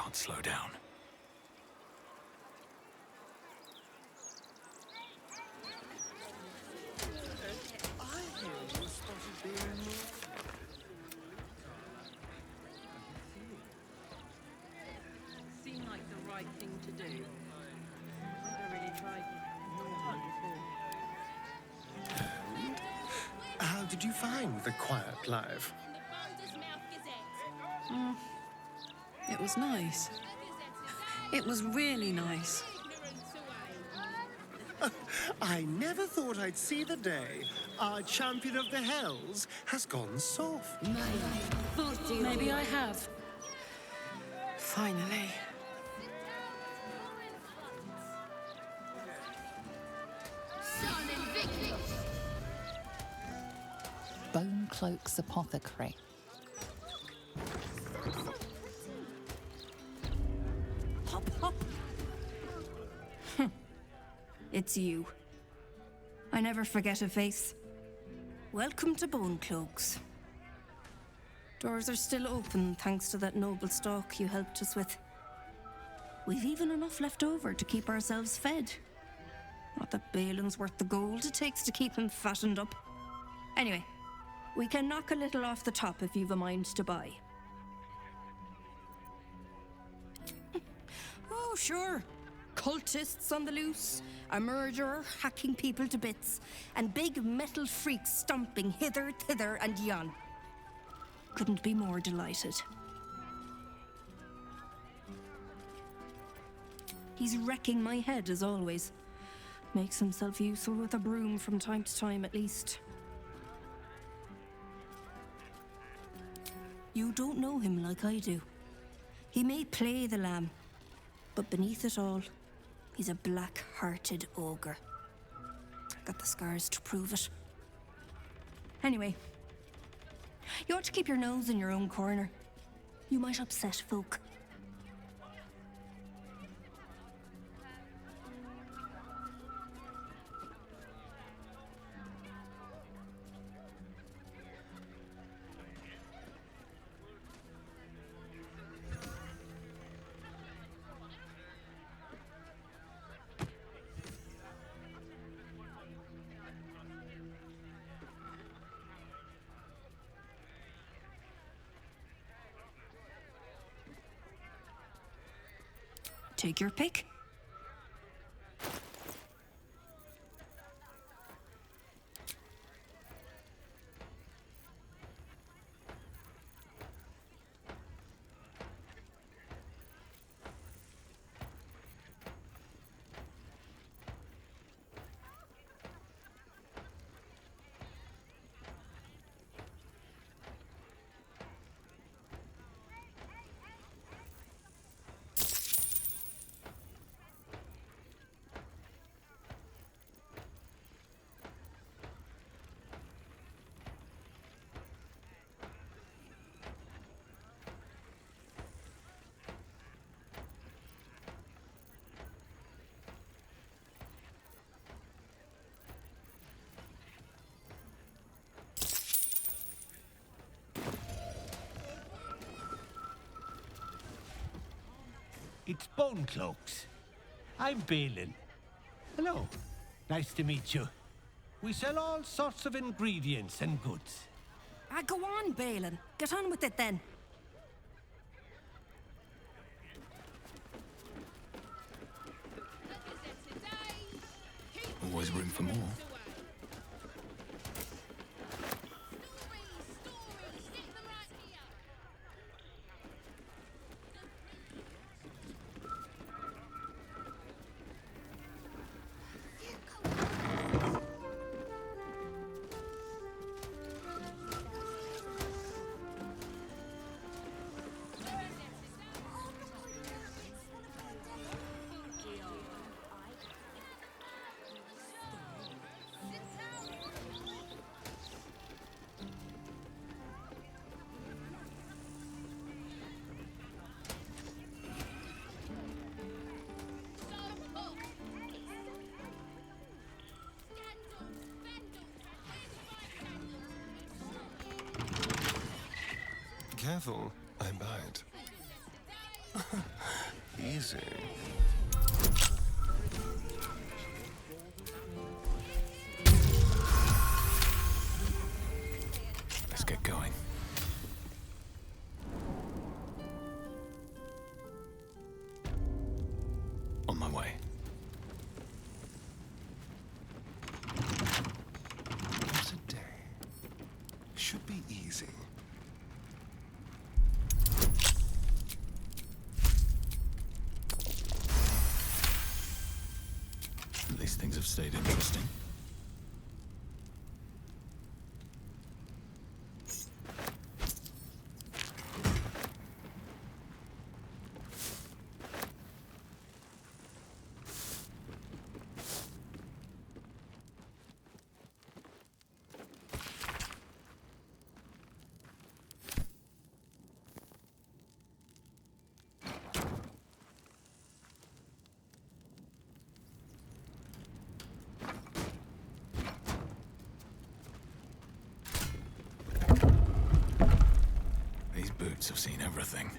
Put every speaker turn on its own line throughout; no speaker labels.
can't slow down.
Seemed like the right thing to do. Never really tried before.
How did you find the quiet life?
It was nice. It was really nice.
I never thought I'd see the day our champion of the Hells has gone soft.
Maybe I have. Finally.
Bone Cloak's apothecary.
Hop, hop. It's you. I never forget a face. Welcome to Bone Cloaks. Doors are still open thanks to that noble stock you helped us with. We've even enough left over to keep ourselves fed. Not that Balin's worth the gold it takes to keep him fattened up. Anyway, we can knock a little off the top if you've a mind to buy. Oh, sure. Cultists on the loose, a murderer hacking people to bits, and big metal freaks stomping hither, thither, and yon. Couldn't be more delighted. He's wrecking my head as always. Makes himself useful with a broom from time to time at least. You don't know him like I do. He may play the lamb, but beneath it all, he's a black-hearted ogre. Got the scars to prove it. Anyway, you ought to keep your nose in your own corner. You might upset folk. Take your pick.
It's Bone Cloaks. I'm Balin. Hello. Nice to meet you. We sell all sorts of ingredients and goods.
Go on, Balin. Get on with it then.
Always room for more.
Careful, I bite. Easy.
Let's get going. On my way.
What a day. Should be easy.
At least things have stayed interesting. These boots have seen everything.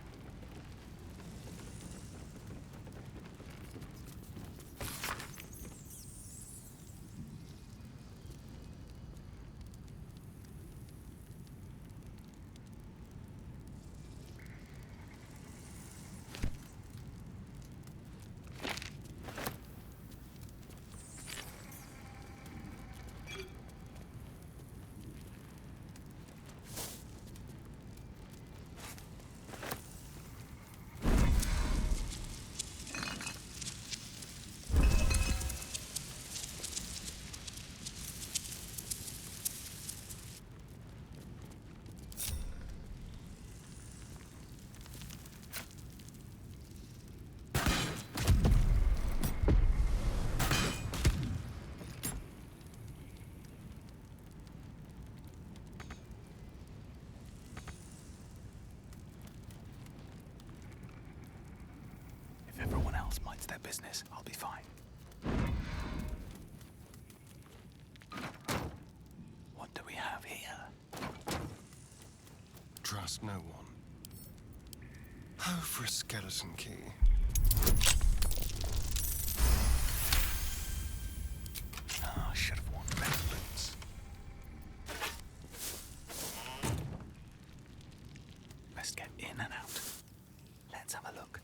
If everyone else minds their business, I'll be fine. What do we have here?
Trust no one. Oh, for a skeleton key.
Oh, I should have worn better boots. Best get in and out. Let's have a look.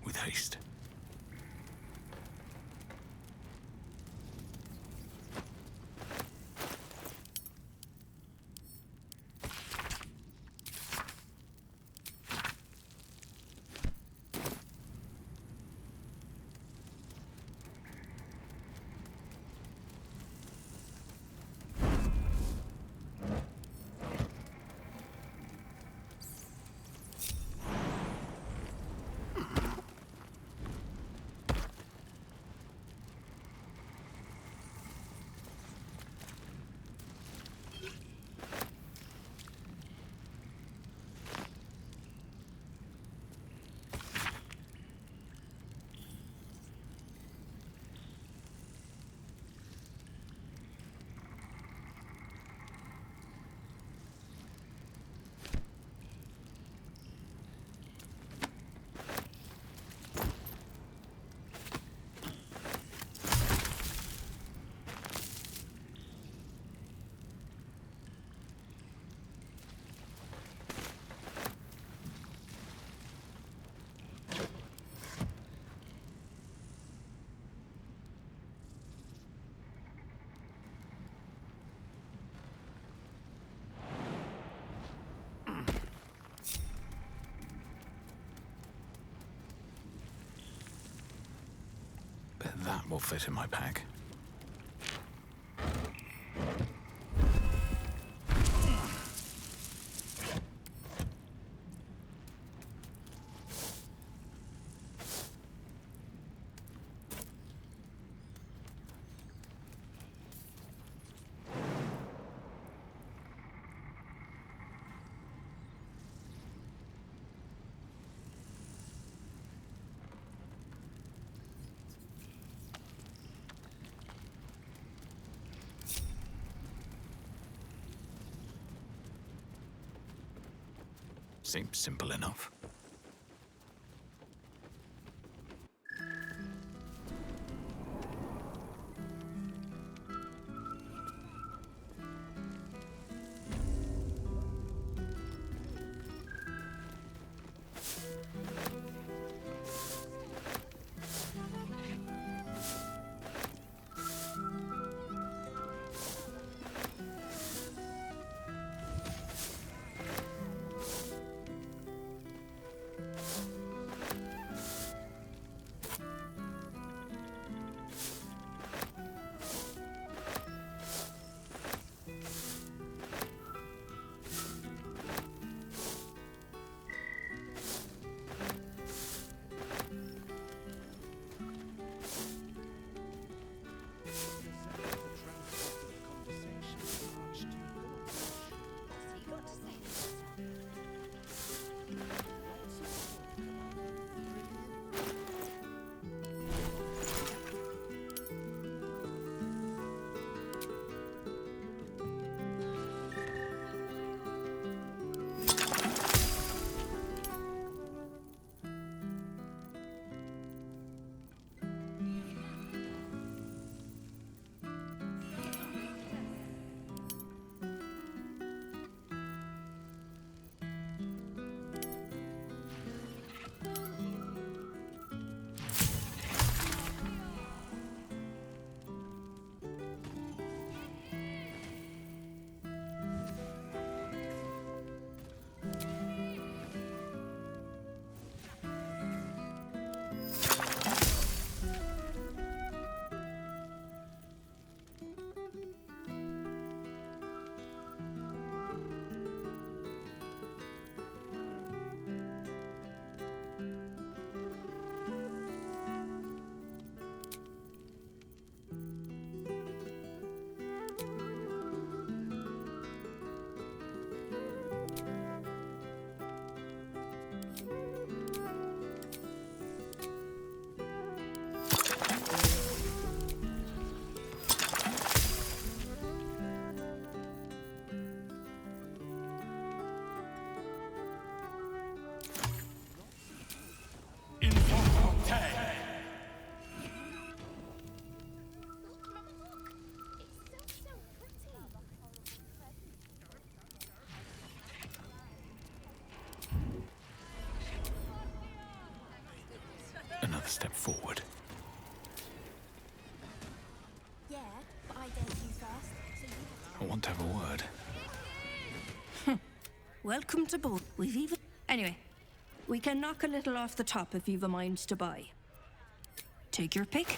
With haste. Bet that will fit in my pack. Seems simple enough. Another step forward.
Yeah, but I dared you first, so you have to...
I want to have a word.
Welcome to both. We've even... Anyway, we can knock a little off the top if you've a mind to buy. Take your pick.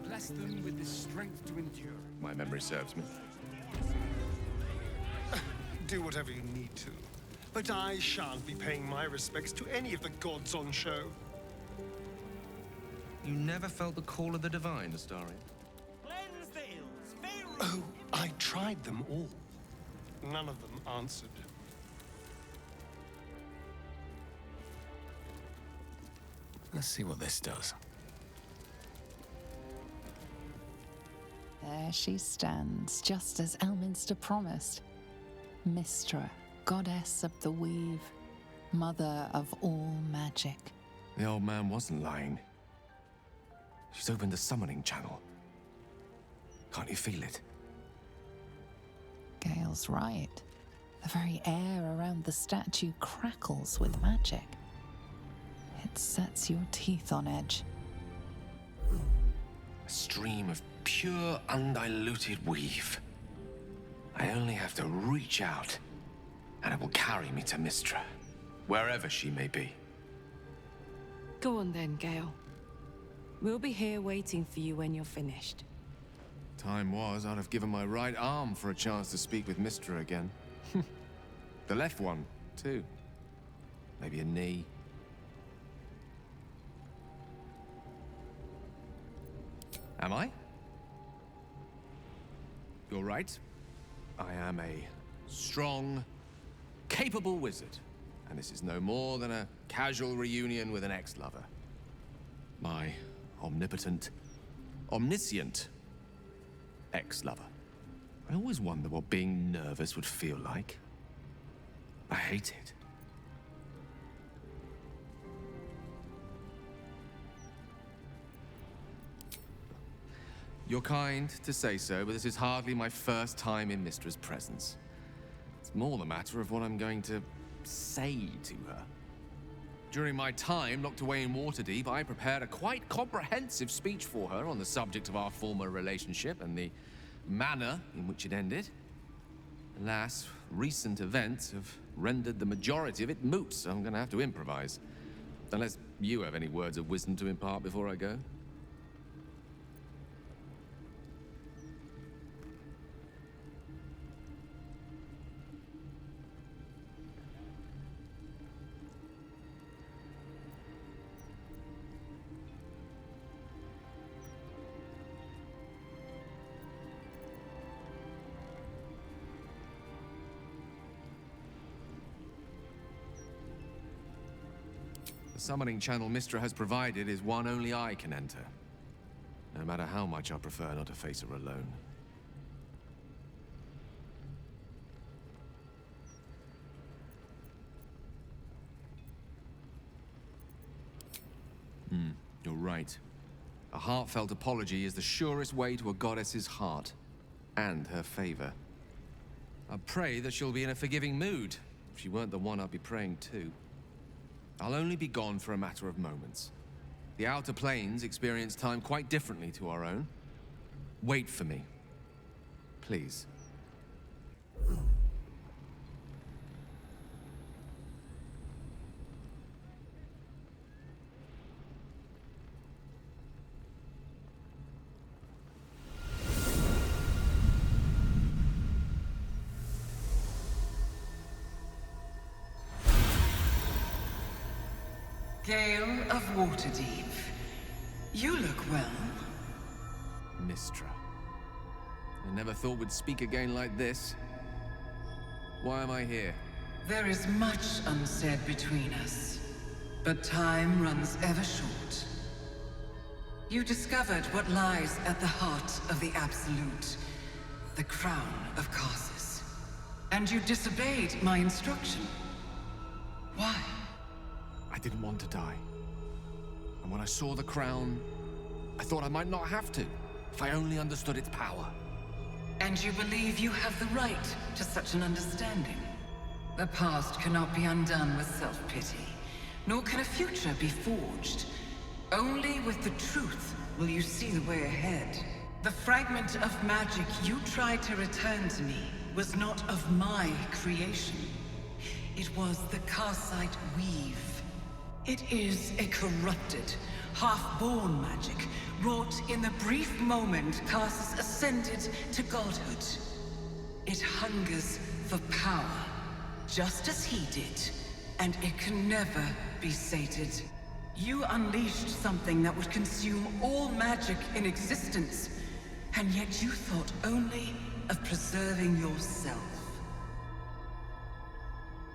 Bless them with the strength to endure.
My memory serves me.
Do whatever you need to. But I shan't be paying my respects to any of the gods on show.
You never felt the call of the divine, Astarion?
Cleanse the hills,
Oh, I tried them all. None of them answered.
Let's see what this does.
There she stands, just as Elminster promised. Mystra, goddess of the weave, mother of all magic.
The old man wasn't lying. She's opened the summoning channel. Can't you feel it?
Gale's right. The very air around the statue crackles with magic. It sets your teeth on edge.
A stream of pure, undiluted weave. I only have to reach out, and it will carry me to Mystra, wherever she may be.
Go on then, Gale. We'll be here waiting for you when you're finished.
Time was, I'd have given my right arm for a chance to speak with Mystra again. The left one, too. Maybe a knee. Am I? You're right. I am a strong, capable wizard. And this is no more than a casual reunion with an ex-lover. My omnipotent, omniscient ex-lover. I always wonder what being nervous would feel like. I hate it. You're kind to say so, but this is hardly my first time in Mystra's presence. It's more the matter of what I'm going to say to her. During my time locked away in Waterdeep, I prepared a quite comprehensive speech for her on the subject of our former relationship and the manner in which it ended. Alas, recent events have rendered the majority of it moot, so I'm going to have to improvise. Unless you have any words of wisdom to impart before I go. The summoning channel Mystra has provided is one only I can enter. No matter how much I prefer not to face her alone. You're right. A heartfelt apology is the surest way to a goddess's heart and her favor. I pray that she'll be in a forgiving mood. If she weren't the one I'd be praying to. I'll only be gone for a matter of moments. The Outer Planes experience time quite differently to our own. Wait for me. Please.
Gale of Waterdeep. You look well.
Mystra. I never thought we'd speak again like this. Why am I here?
There is much unsaid between us, but time runs ever short. You discovered what lies at the heart of the Absolute, the crown of Karsus. And you disobeyed my instruction. Why?
I didn't want to die. And when I saw the crown, I thought I might not have to, if I only understood its power.
And you believe you have the right to such an understanding? The past cannot be undone with self-pity, nor can a future be forged. Only with the truth will you see the way ahead. The fragment of magic you tried to return to me was not of my creation. It was the Karsite Weave. It is a corrupted, half-born magic, wrought in the brief moment Karsus ascended to godhood. It hungers for power, just as he did, and it can never be sated. You unleashed something that would consume all magic in existence, and yet you thought only of preserving yourself.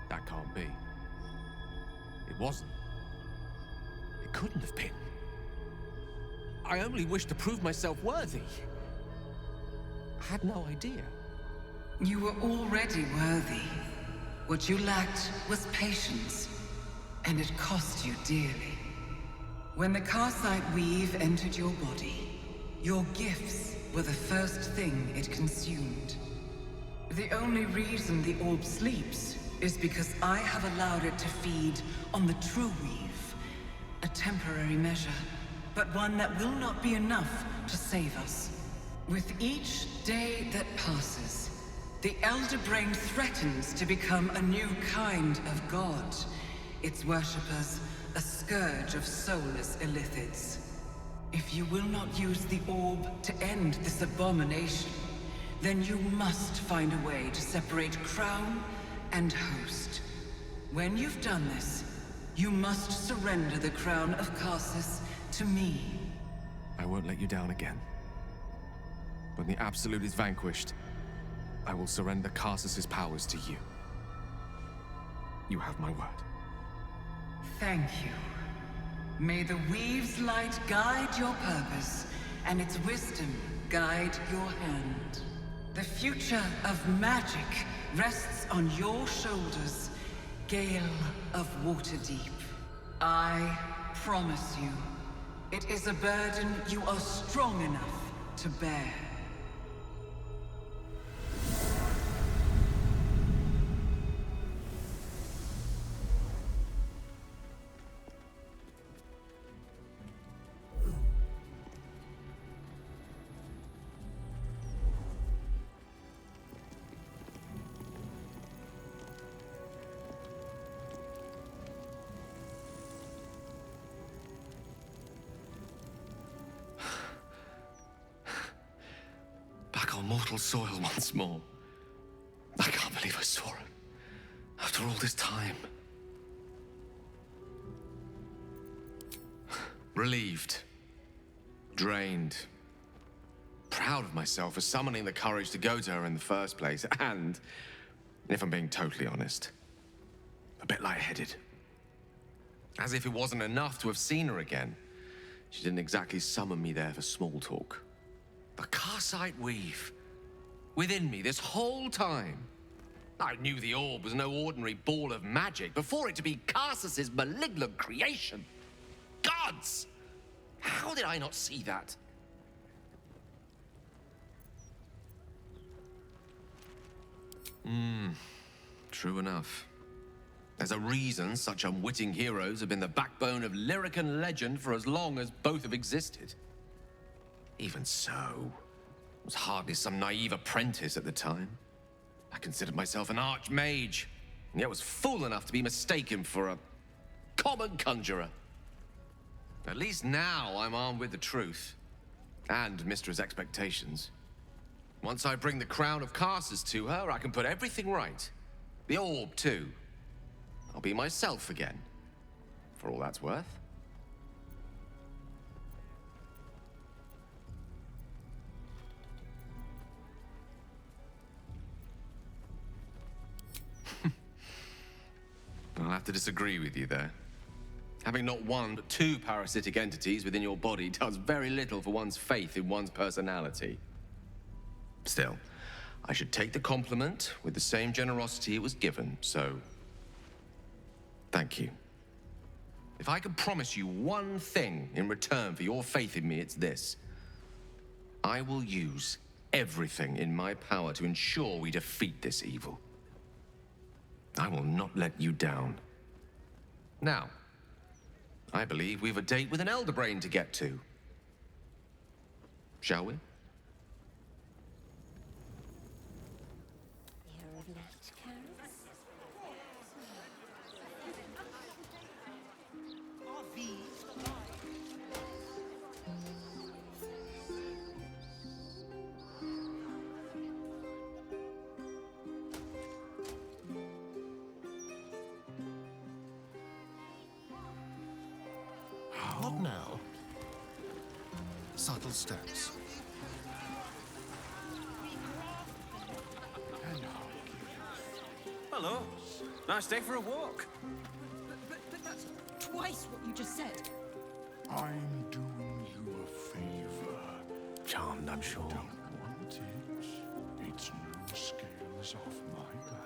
That can't be. It wasn't. It couldn't have been. I only wished to prove myself worthy. I had no idea.
You were already worthy. What you lacked was patience, and it cost you dearly. When the Karsite Weave entered your body, your gifts were the first thing it consumed. The only reason the orb sleeps is because I have allowed it to feed on the true weave. A temporary measure, but one that will not be enough to save us. With each day that passes, the Elder Brain threatens to become a new kind of god. Its worshippers, a scourge of soulless illithids. If you will not use the orb to end this abomination, then you must find a way to separate crown and host. When you've done this, you must surrender the crown of Karsus to me.
I won't let you down again. When the Absolute is vanquished, I will surrender Karsus's powers to you. You have my word.
Thank you. May the Weave's light guide your purpose, and its wisdom guide your hand. The future of magic rests on your shoulders, Gale of Waterdeep. I promise you, it is a burden you are strong enough to bear.
On mortal soil once more. I can't believe I saw him. After all this time. Relieved. Drained. Proud of myself for summoning the courage to go to her in the first place. And, if I'm being totally honest, a bit lightheaded. As if it wasn't enough to have seen her again. She didn't exactly summon me there for small talk. The Karsite Weave. Within me this whole time. I knew the orb was no ordinary ball of magic before it to be Karsus's malignant creation. Gods! How did I not see that? True enough. There's a reason such unwitting heroes have been the backbone of lyric and legend for as long as both have existed. Even so, I was hardly some naive apprentice at the time. I considered myself an archmage, and yet was fool enough to be mistaken for a common conjurer. At least now I'm armed with the truth, and Mistra's expectations. Once I bring the crown of Karsus to her, I can put everything right. The orb, too. I'll be myself again, for all that's worth. I'll have to disagree with you there. Having not one, but two parasitic entities within your body does very little for one's faith in one's personality. Still, I should take the compliment with the same generosity it was given, so... thank you. If I could promise you one thing in return for your faith in me, it's this. I will use everything in my power to ensure we defeat this evil. I will not let you down. Now, I believe we've a date with an Elder Brain to get to. Shall we?
What now? Subtle steps.
Hello. Nice day for a walk.
But that's twice what you just said.
I'm doing you a favor.
Charmed, I'm sure.
Don't want it. It's no scales off my back.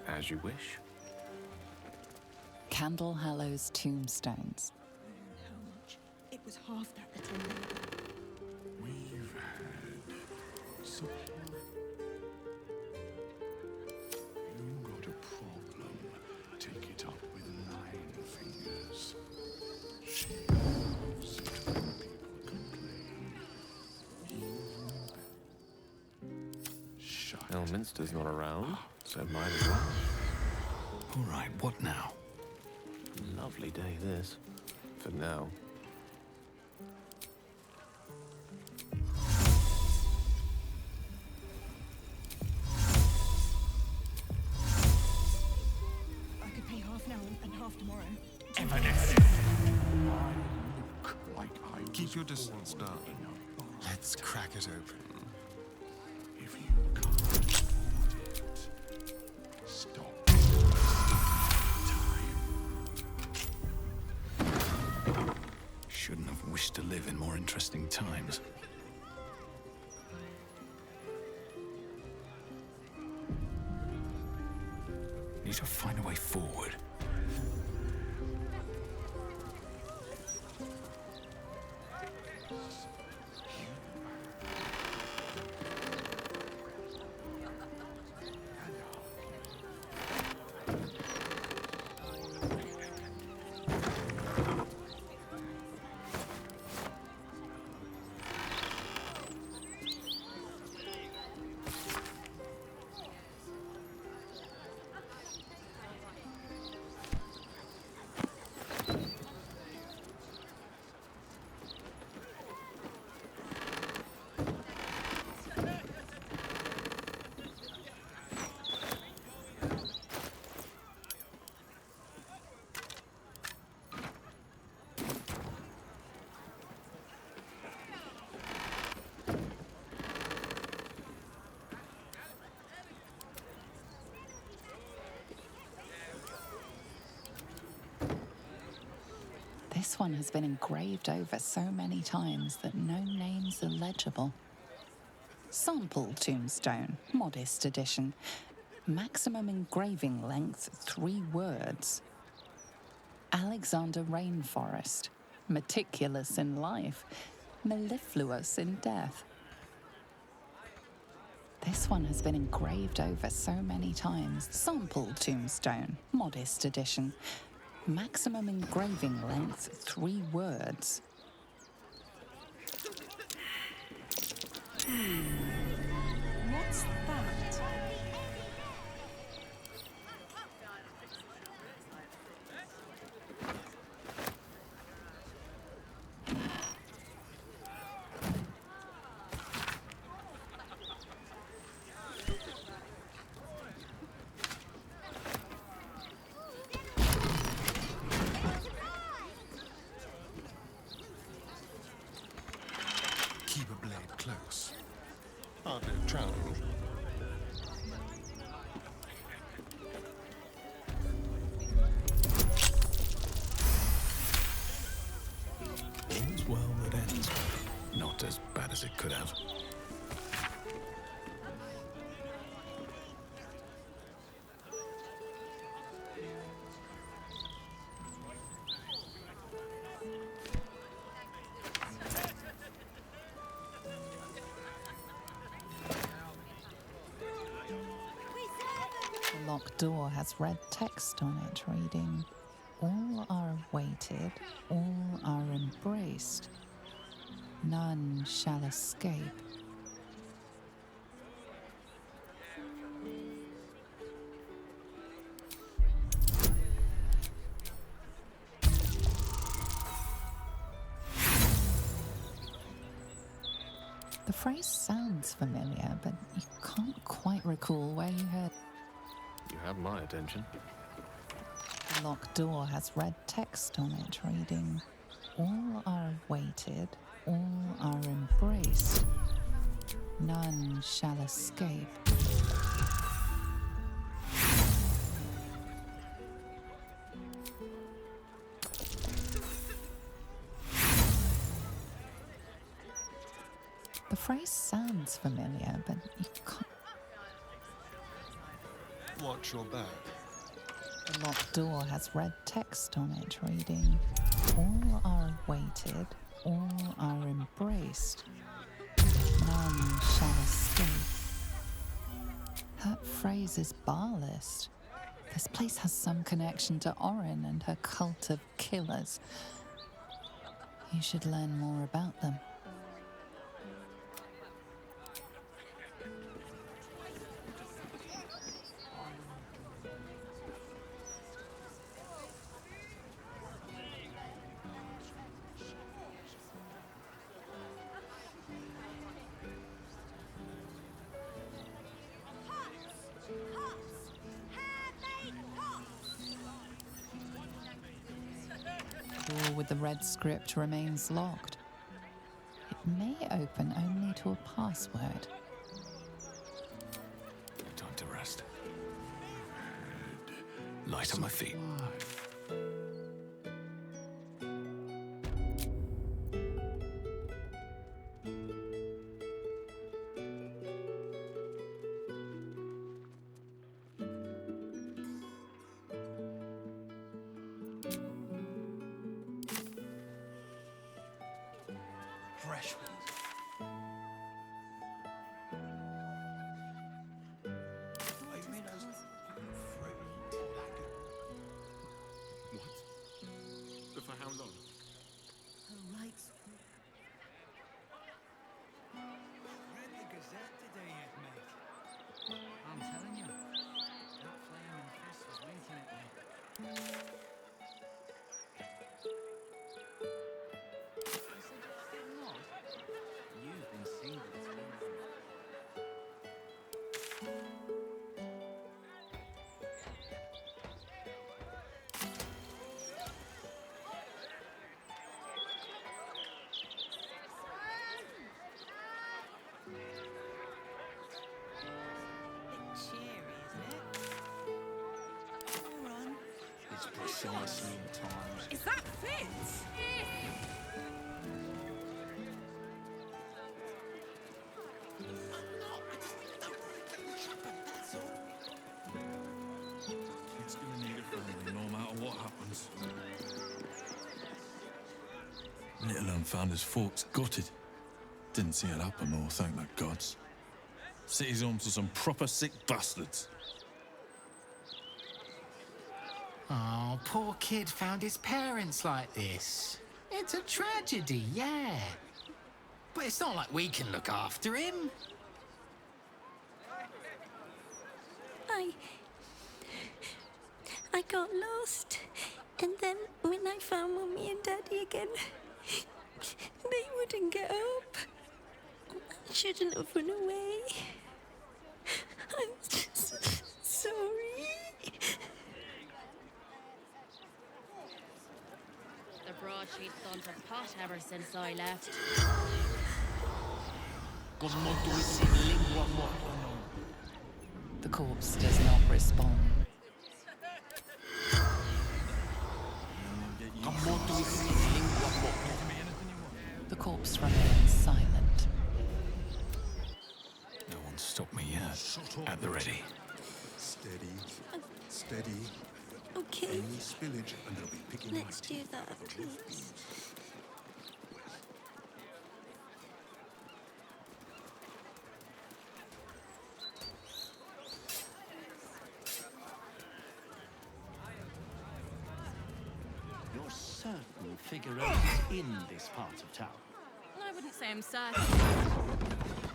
As you wish.
Candle Hallow's tombstones.
How much? It was half that little.
We've had supply. You got a problem. Take it up with 9 fingers. She loves it when people complain. Shut
Elminster's not around, so might as well.
All right, what now?
Lovely day, this. For now.
I could pay half now and half tomorrow.
like I was
Keep your distance, darling. Let's crack it open.
If you can't afford it, stop.
Shouldn't have wished to live in more interesting times. Need to find a way forward.
This one has been engraved over so many times that no names are legible. Sample tombstone, modest edition. Maximum engraving length, 3 words. Alexander Rainforest, meticulous in life, mellifluous in death. This one has been engraved over so many times. Sample tombstone, modest edition. Maximum engraving length, 3 words.
What's that?
Keep a blade close. Hardly a challenge.
All's well that ends well. Not as bad as it could have.
locked door has red text on it reading, "All are awaited, all are embraced. None shall escape." The phrase sounds familiar, but you can't quite recall where you heard.
You have my attention.
The locked door has red text on it reading, "All are awaited, all are embraced. None shall escape." The phrase sounds familiar, but you can't.
Watch your back.
The locked door has red text on it reading, "All are awaited, all are embraced. None shall escape." That phrase is barlist. This place has some connection to Orin and her cult of killers. You should learn more about them. The door with the red script remains locked. It may open only to a password.
Time to rest. Light on my feet.
Fresh ones.
What? But for how long?
Read the Gazette today yet, mate?
I'm telling you, that flaming fist was winking at me. I suggested not. You've been single too long.
Bit cheery, isn't it? Hold on.
It's precisely in times.
Is that Fitz?
It's gonna need a family no matter what happens. Little un found his forks gutted. Didn't see it happen though, thank the gods. City's home to some proper sick bastards.
Oh, poor kid found his parents like this. It's a tragedy, yeah. But it's not like we can look after him.
I got lost. And then when I found Mummy and Daddy again, they wouldn't get up. I shouldn't have run away. I'm just sorry.
The broadsheet's gone to pot ever since I left.
The corpse does not respond. The corpse remains silent.
No one stopped me yet. At the ready.
Steady. Steady.
Okay.
Any spillage and they'll be picking
Let's do that, please.
Figueroa's in this part of town.
I wouldn't say I'm certain.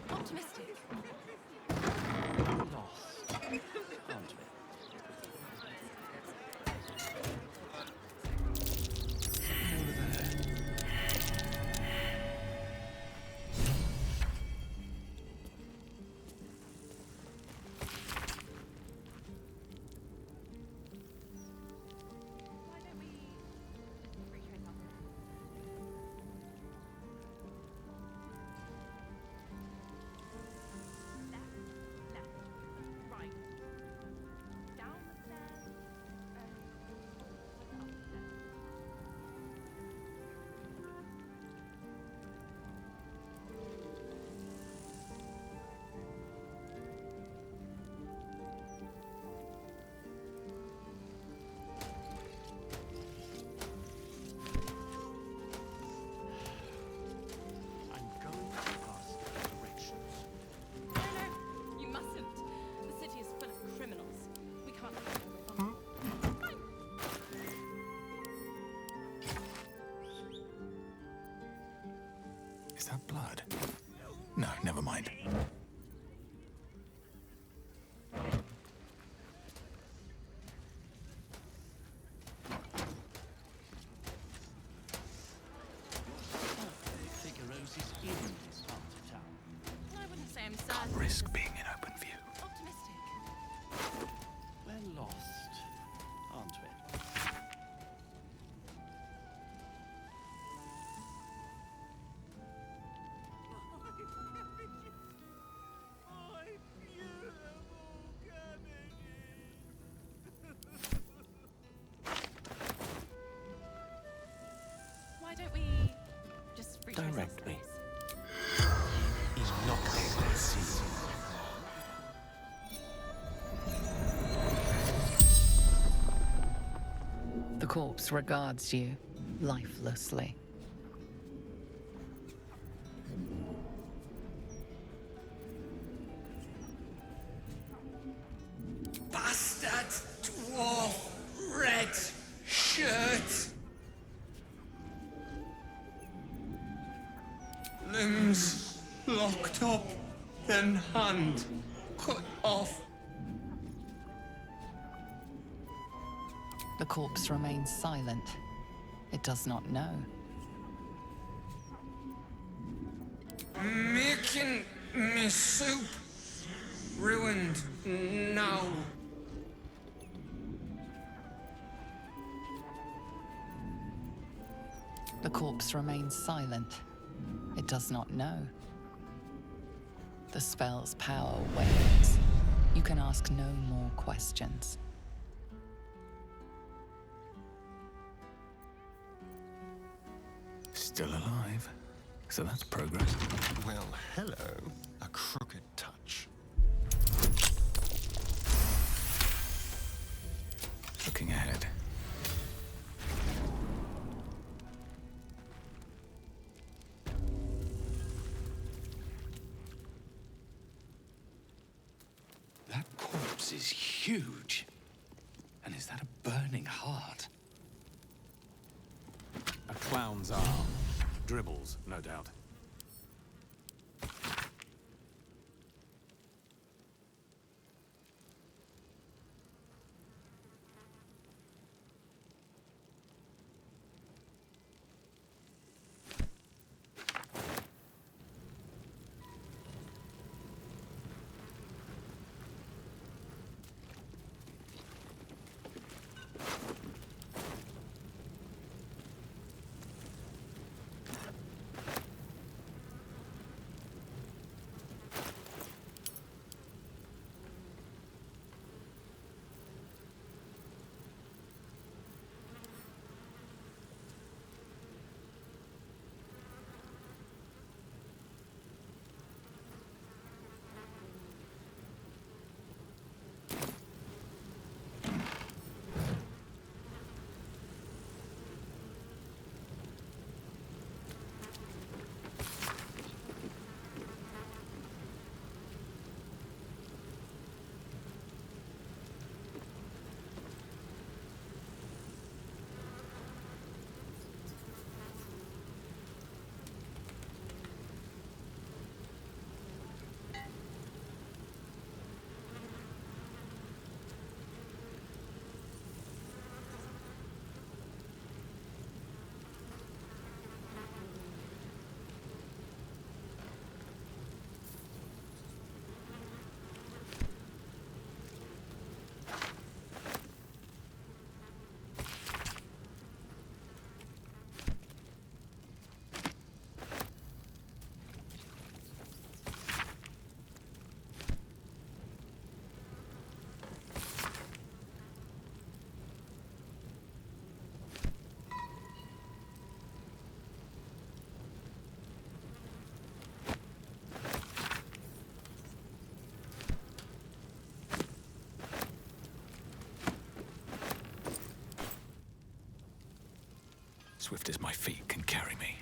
Optimistic.
Lost, aren't we?
You mustn't. The city is full of criminals. We can't let them
Is that blood? No, never mind.
Figueroa's is in this part of town.
I wouldn't say I'm certain.
Risk being in open view.
Optimistic.
We're lost, aren't we?
Why don't we just retrace our
Direct me.
steps?
He's not able to see.
The corpse regards you lifelessly.
Bastard dwarf red shirt. Limbs locked up, then hand cut off.
The corpse remains silent. It does not know.
Making me soup ruined now.
The corpse remains silent. It does not know. The spell's power wanes. You can ask no more questions.
Still alive. So that's progress.
Well, hello. A crooked touch.
Looking ahead.
That corpse is huge. And is that a burning heart?
A clown's arm. Dribbles, no doubt.
Swift as my feet can carry me.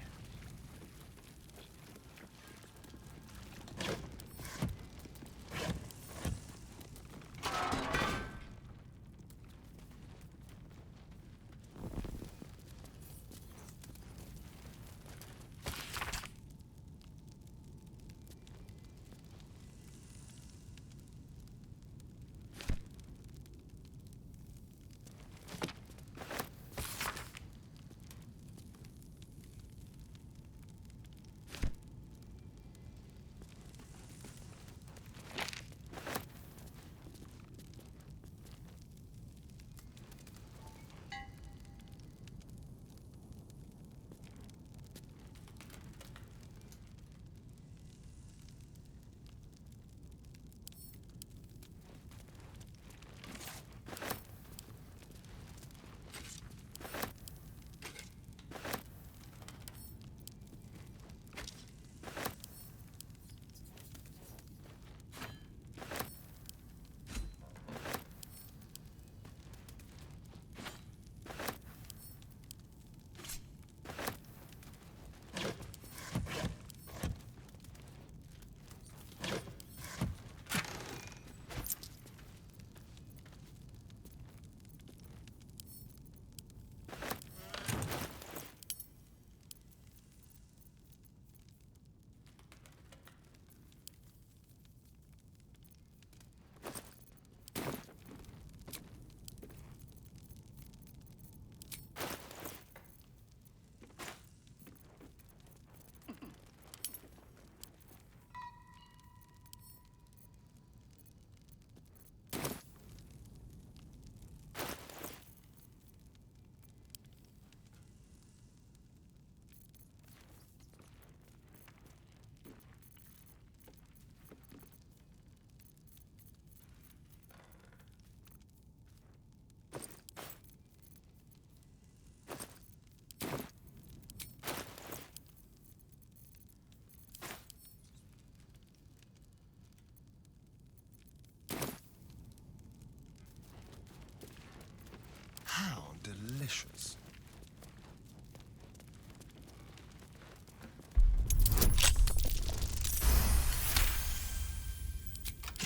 How delicious.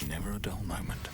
Never a dull moment.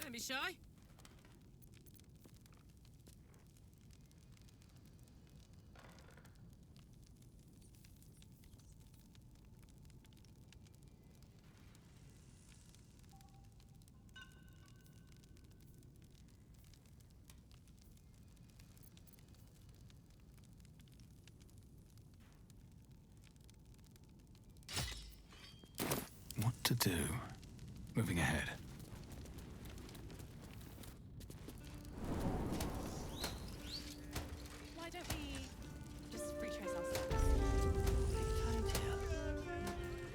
Don't be shy.
What to do? Moving ahead.
Why don't we just retrace our steps?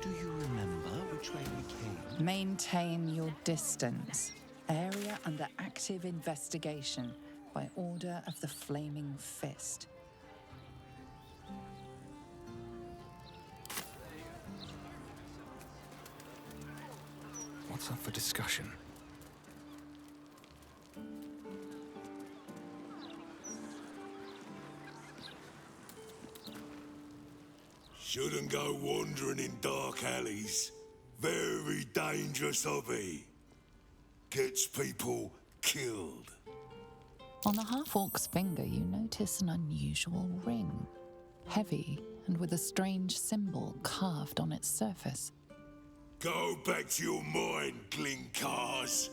Do you remember which way we came?
Maintain your distance. Area under active investigation by order of the Flaming Fist.
What's up for discussion?
Shouldn't go wandering in dark alleys. Very dangerous hobby. Gets people killed.
On the half-orc's finger, you notice an unusual ring. Heavy and with a strange symbol carved on its surface.
Go back to your mind, Glinkars,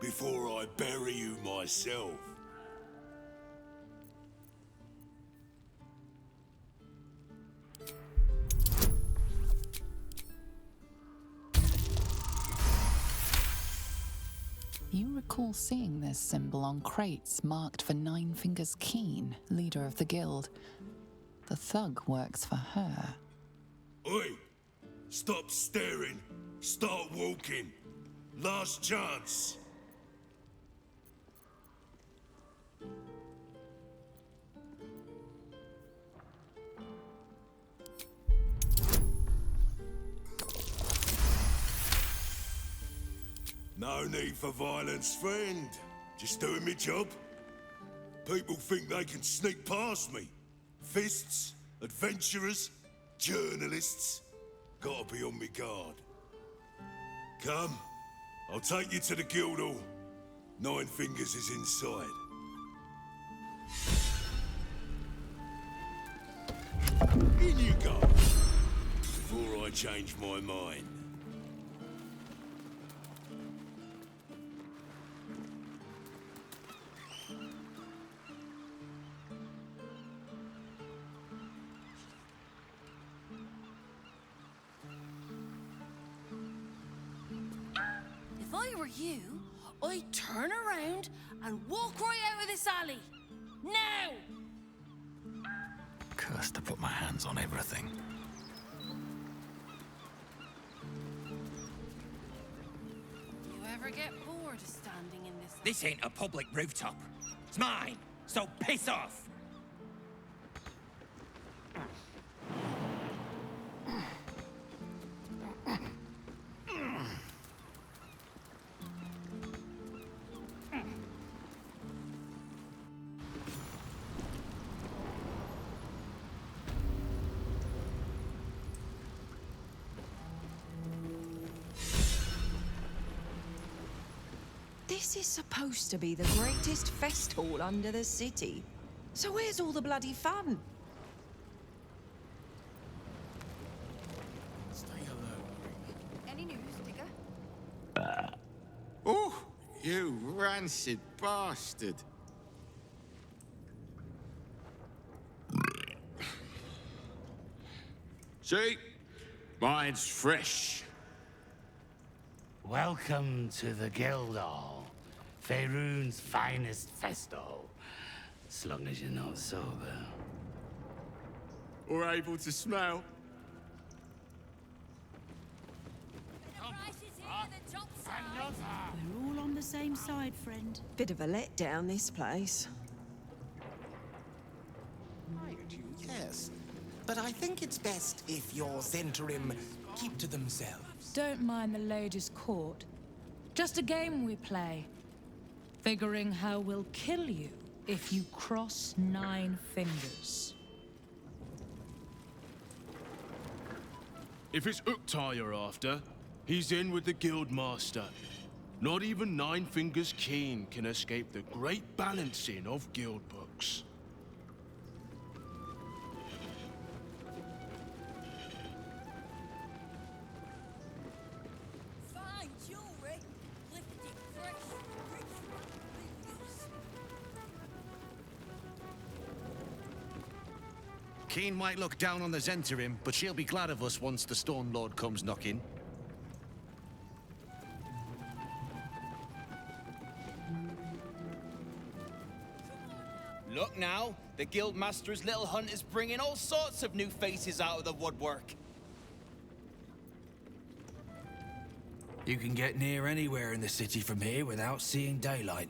before I bury you myself.
You recall seeing this symbol on crates marked for Nine Fingers Keen, leader of the guild. The thug works for her.
Oi! Stop staring. Start walking. Last chance. No need for violence, friend. Just doing my job. People think they can sneak past me. Fists, adventurers, journalists. Gotta be on my guard. Come, I'll take you to the guild hall. Nine Fingers is inside. In you go, before I change my mind.
If I were you, I'd turn around and walk right out of this alley. Now!
Cursed to put my hands on everything.
You ever get bored of standing in this?
This ain't a public rooftop. It's mine, so piss off!
This is supposed to be the greatest festival under the city. So where's all the bloody fun?
Stay alone.
Any news, Digger?
Oh, you rancid bastard. See? Mine's fresh.
Welcome to the Guildhall, Faerun's finest festo. As long as you're not sober.
Or able to smell.
We're all on the same side, friend.
Bit of a letdown, this place.
Yes, but I think it's best if your Zentrim keep to themselves.
Don't mind the ladies' court. Just a game we play. Figuring how we'll kill you if you cross 9 fingers.
If it's Uktar you're after, he's in with the Guildmaster. Not even 9 Fingers Keen can escape the great balancing of guild books.
Fine jewelry, lifted fresh, rich fingers.
Keen might look down on the Zentrim, but she'll be glad of us once the Stone Lord comes knocking.
Look now, the Guildmaster's little hunt is bringing all sorts of new faces out of the woodwork.
You can get near anywhere in the city from here without seeing daylight.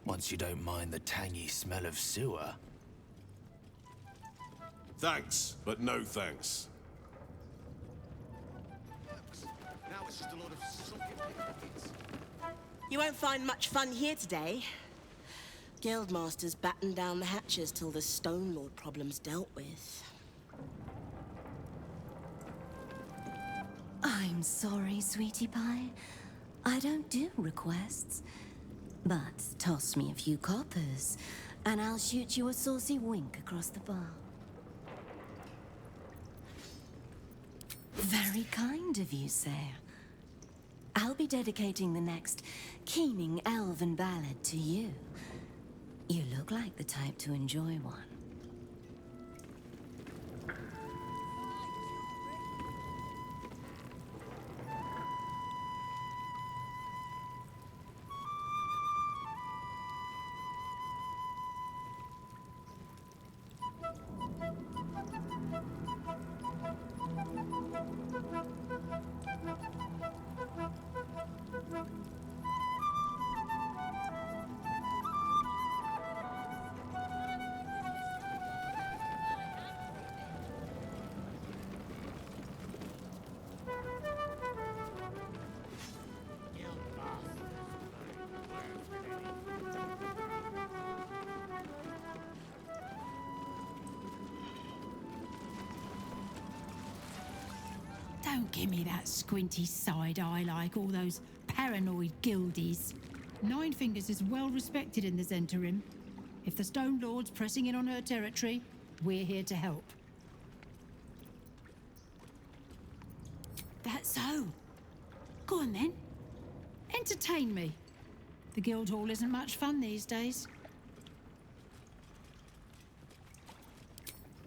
Once you don't mind the tangy smell of sewer.
Thanks, but no thanks.
Now it's just a load of sunken pickpockets.
You won't find much fun here today. Guildmaster's battened down the hatches till the Stone Lord problem's dealt with.
I'm sorry, sweetie pie. I don't do requests. But toss me a few coppers, and I'll shoot you a saucy wink across the bar. Very kind of you, sir. I'll be dedicating the next keening elven ballad to you. You look like the type to enjoy one.
Don't give me that squinty side eye like all those paranoid guildies. Nine Fingers is well respected in the Zentarim. If the Stone Lord's pressing in on her territory, we're here to help. That's so. Go on then. Entertain me. The Guildhall isn't much fun these days.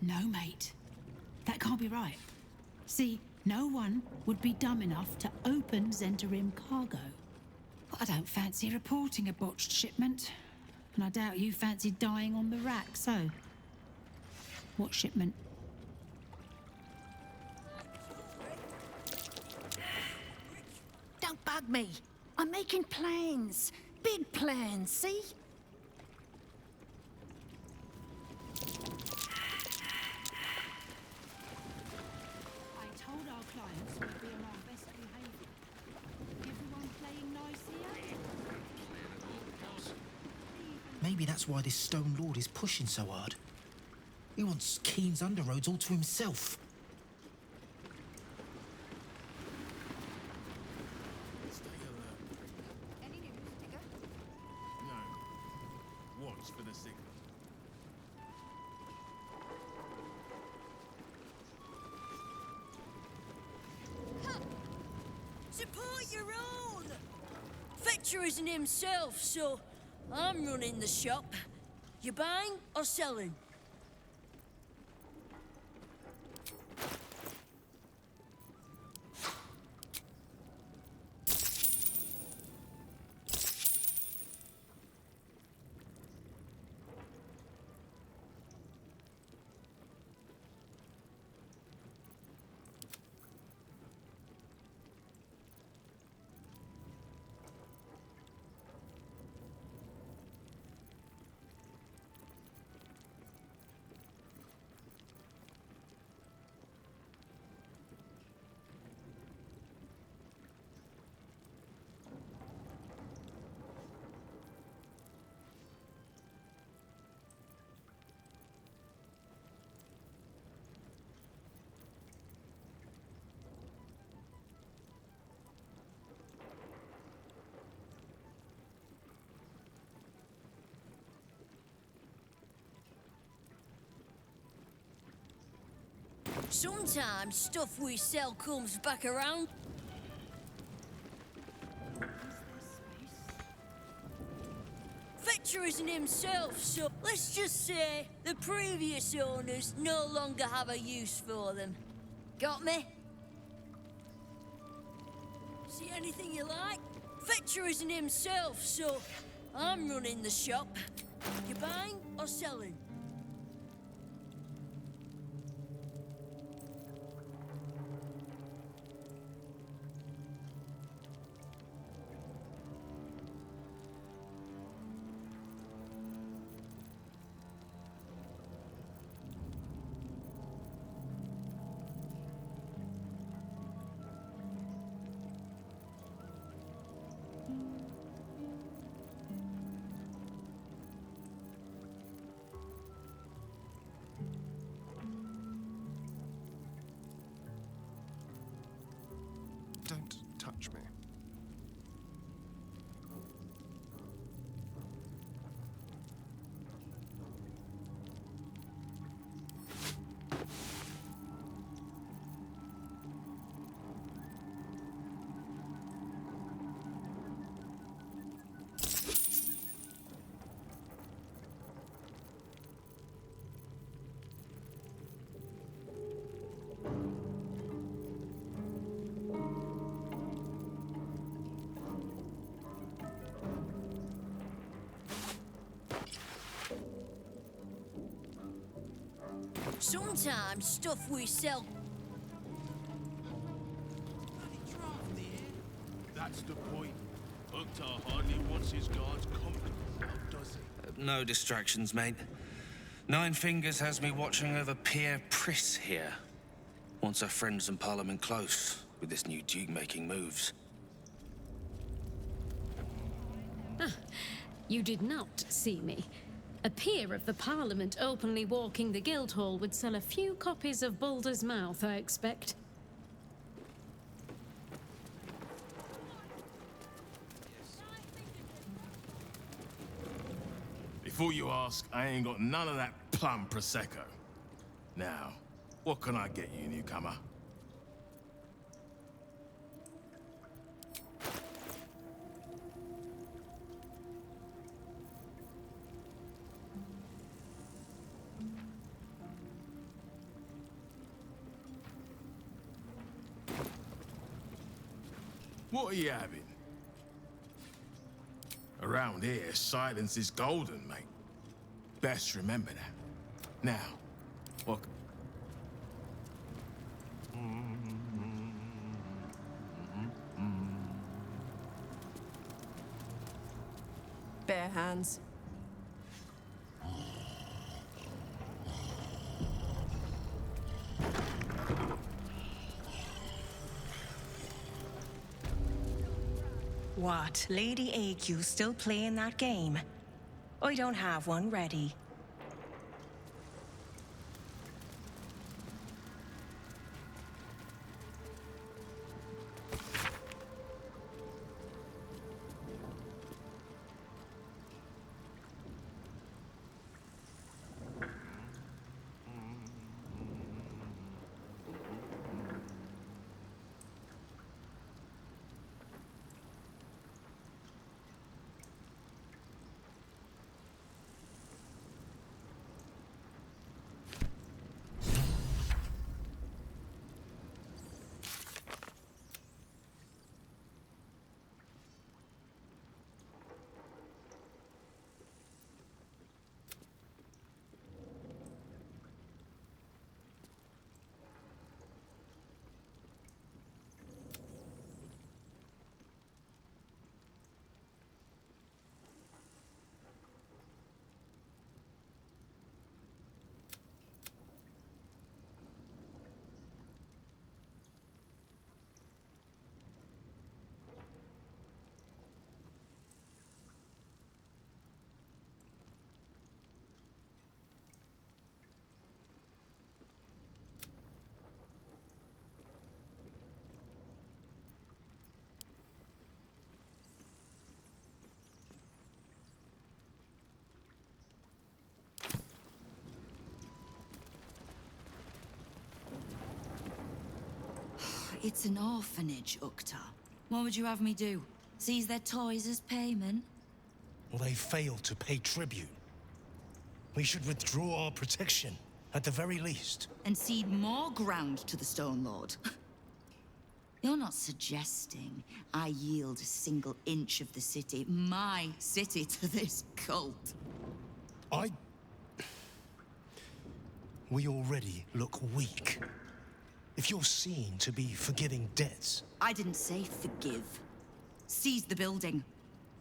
No, mate. That can't be right. See, no one would be dumb enough to open Zentarim cargo. But I don't fancy reporting a botched shipment. And I doubt you fancy dying on the rack, so... What shipment? Don't bug me. I'm making plans. Big plans, see? I told our clients we'd be on our best behavior. Everyone playing nice here?
Maybe that's why this Stone Lord is pushing so hard. He wants Keen's underroads all to himself.
Stay alert.
Any news, Digger?
No. Watch for the signal.
Support your own! Fetcher isn't himself, so I'm running the shop. You buying or selling? Sometimes stuff we sell comes back around. Fetcher isn't himself, so let's just say the previous owners no longer have a use for them. Got me? See anything you like? Fetcher isn't himself, so I'm running the shop. You buying or selling?
Don't touch me.
Sometimes stuff we sell...
That's the point. Uktar hardly wants his guards company, now does he?
No distractions, mate. Nine Fingers has me watching over Pierre Priss here. Wants our friends in Parliament close with this new Duke making moves.
Ah, you did not see me. A peer of the Parliament openly walking the Guildhall would sell a few copies of Baldur's Mouth, I expect.
before you ask, I ain't got none of that plum Prosecco. Now, what can I get you, newcomer? What are you having? Around here, silence is golden, mate. Best remember that. Now, what...
Bare hands.
What? Lady AQ still playing that game? I don't have one ready.
It's an orphanage, Ukta. What would you have me do? Seize their toys as payment?
Well, they failed to pay tribute. We should withdraw our protection, at the very least.
And cede more ground to the Stone Lord? You're not suggesting I yield a single inch of the city, my city, to this cult?
We already look weak. If you're seen to be forgiving debts...
I didn't say forgive. Seize the building.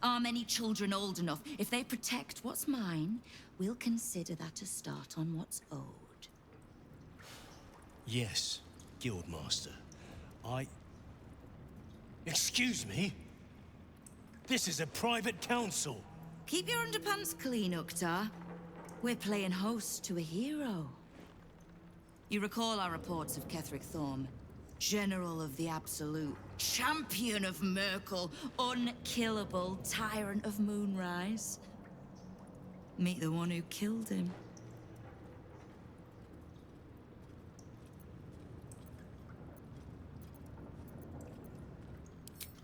Are many children old enough? If they protect what's mine, we'll consider that a start on what's owed.
Yes, Guildmaster. Excuse me? This is a private council.
Keep your underpants clean, Uktar. We're playing host to a hero. You recall our reports of Ketheric Thorm, General of the Absolute, Champion of Merkel, unkillable Tyrant of Moonrise. Meet the one who killed him.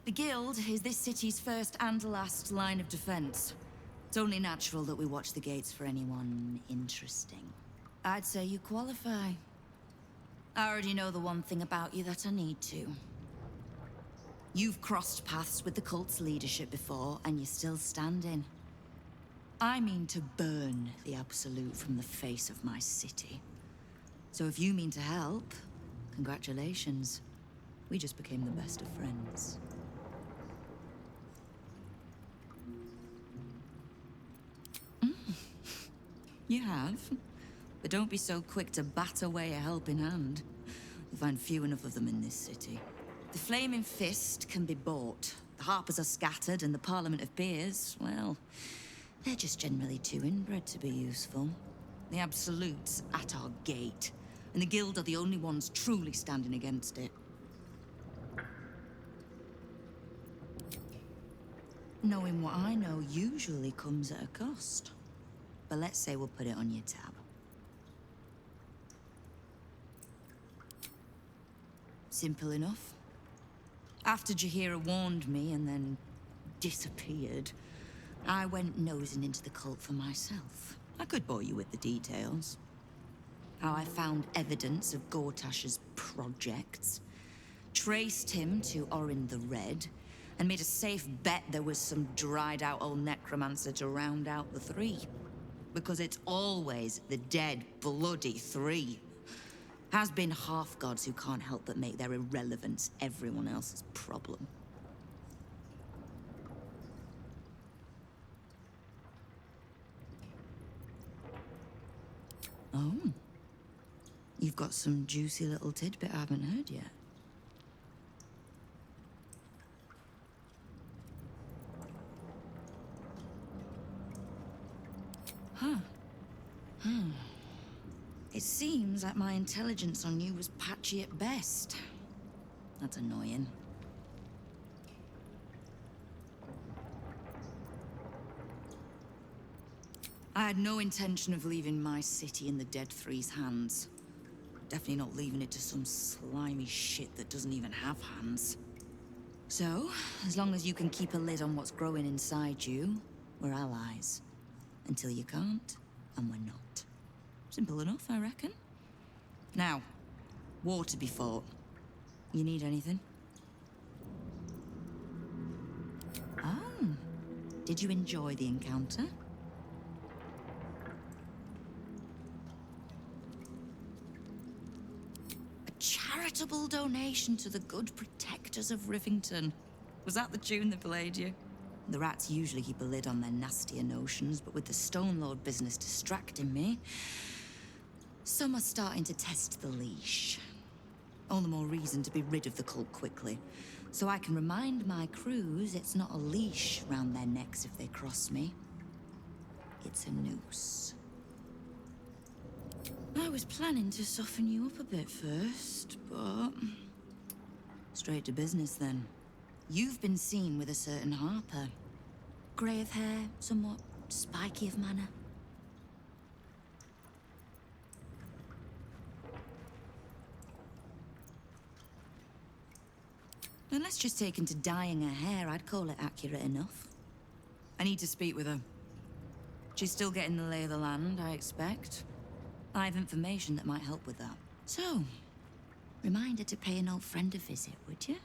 The Guild is this city's first and last line of defense. It's only natural that we watch the gates for anyone interesting. I'd say you qualify. I already know the one thing about you that I need to. You've crossed paths with the cult's leadership before, and you're still standing. I mean to burn the Absolute from the face of my city. So if you mean to help, congratulations. We just became the best of friends. You have. But don't be so quick to bat away a helping hand. You'll find few enough of them in this city. The Flaming Fist can be bought. The Harpers are scattered, and the Parliament of Peers, well, they're just generally too inbred to be useful. The Absolute's at our gate, and the Guild are the only ones truly standing against it. Knowing what I know usually comes at a cost. but let's say we'll put it on your tab. Simple enough. After Jaheira warned me and then disappeared, I went nosing into the cult for myself. I could bore you with the details. How I found evidence of Gortash's projects, traced him to Orin the Red, and made a safe bet there was some dried-out old necromancer to round out the three. Because it's always the dead, bloody three. Has been half-gods who can't help but make their irrelevance everyone else's problem. Oh. You've got some juicy little tidbit I haven't heard yet. Huh. It seems like my intelligence on you was patchy at best. That's annoying. I had no intention of leaving my city in the Dead Three's hands. Definitely not leaving it to some slimy shit that doesn't even have hands. So, as long as you can keep a lid on what's growing inside you, we're allies. Until you can't, and we're not. Simple enough, I reckon. Now, war to be fought. You need anything? Oh. Did you enjoy the encounter? A charitable donation to the good protectors of Rivington. Was that the tune that played you? The rats usually keep a lid on their nastier notions, but with the Stone Lord business distracting me, some are starting to test the leash. All the more reason to be rid of the cult quickly, so I can remind my crews it's not a leash round their necks if they cross me. It's a noose. I was planning to soften you up a bit first, but... straight to business then. You've been seen with a certain Harper. Grey of hair, somewhat spiky of manner. Unless she's taken to dyeing her hair, I'd call it accurate enough. I need to speak with her. She's still getting the lay of the land, I expect. I have information that might help with that. So, remind her to pay an old friend a visit, would you?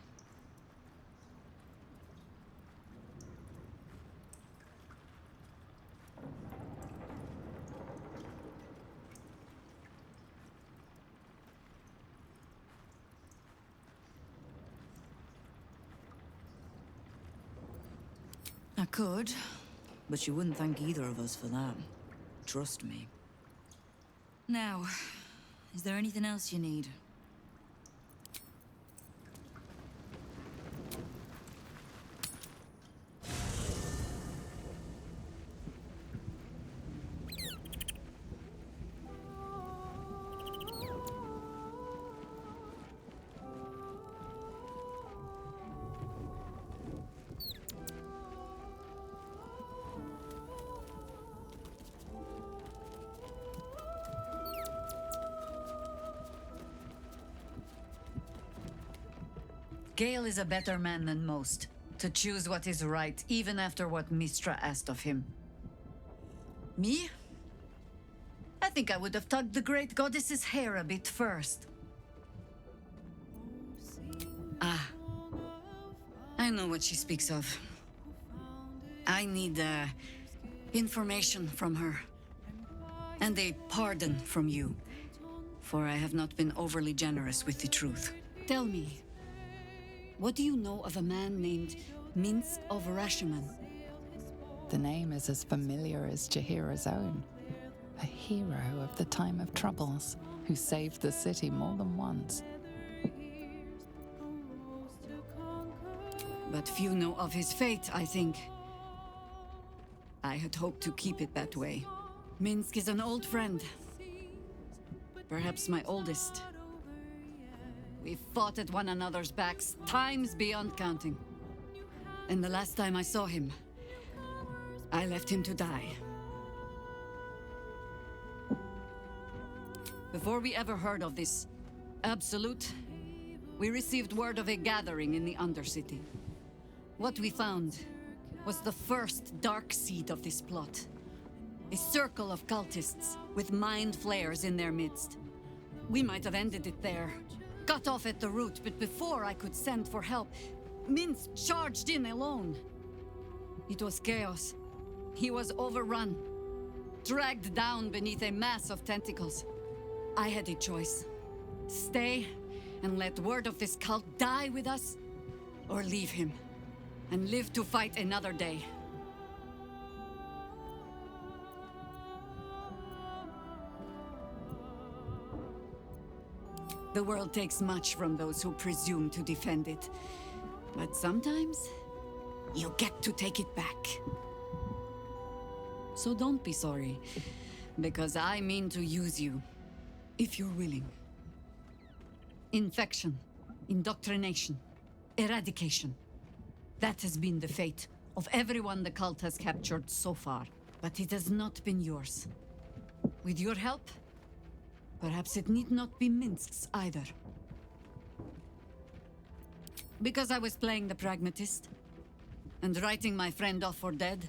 I could, but she wouldn't thank either of us for that. Trust me. Now, is there anything else you need?
Gale is a better man than most, to choose what is right, even after what Mistra asked of him. Me? I think I would have tugged the great goddess's hair a bit first. Ah. I know what she speaks of. I need, information from her. And a pardon from you, for I have not been overly generous with the truth.
Tell me, what do you know of a man named Minsk of Rashomon?
The name is as familiar as Jaheira's own. A hero of the time of troubles, who saved the city more than once.
But few know of his fate, I think. I had hoped to keep it that way. Minsk is an old friend. Perhaps my oldest. We fought at one another's backs, times beyond counting. And the last time I saw him, I left him to die. Before we ever heard of this Absolute, we received word of a gathering in the Undercity. What we found was the first dark seed of this plot. A circle of cultists with mind flayers in their midst. We might have ended it there, cut off at the root, but before I could send for help, Mince charged in alone. It was chaos. He was overrun, dragged down beneath a mass of tentacles. I had a choice. Stay and let word of this cult die with us, or leave him and live to fight another day. The world takes much from those who presume to defend it. But sometimes, you get to take it back. So don't be sorry, because I mean to use you, if you're willing. Infection, indoctrination, eradication. That has been the fate of everyone the cult has captured so far. But it has not been yours. With your help, perhaps it need not be Minsk's either. Because I was playing the pragmatist, and writing my friend off for dead,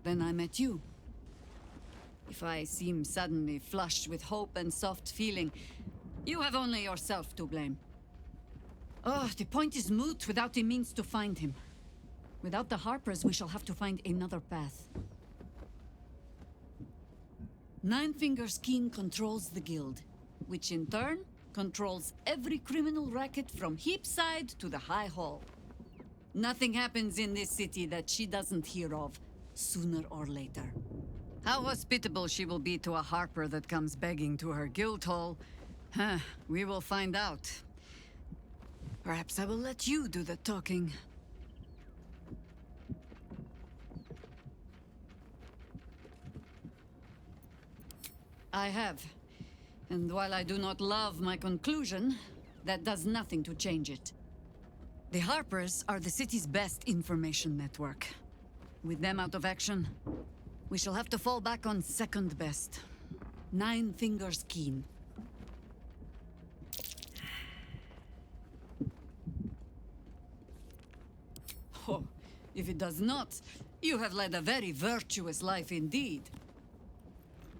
then I met you. If I seem suddenly flushed with hope and soft feeling, you have only yourself to blame. Oh, the point is moot without a means to find him. Without the Harpers, we shall have to find another path. Nine Fingers Keen controls the guild, which in turn controls every criminal racket from Heapside to the High Hall. Nothing happens in this city that she doesn't hear of, sooner or later. How hospitable she will be to a Harper that comes begging to her guild hall, we will find out. Perhaps I will let you do the talking. I have. And while I do not love my conclusion, that does nothing to change it. The Harpers are the city's best information network. With them out of action, we shall have to fall back on second best. Nine Fingers Keen. Oh, if it does not, you have led a very virtuous life indeed.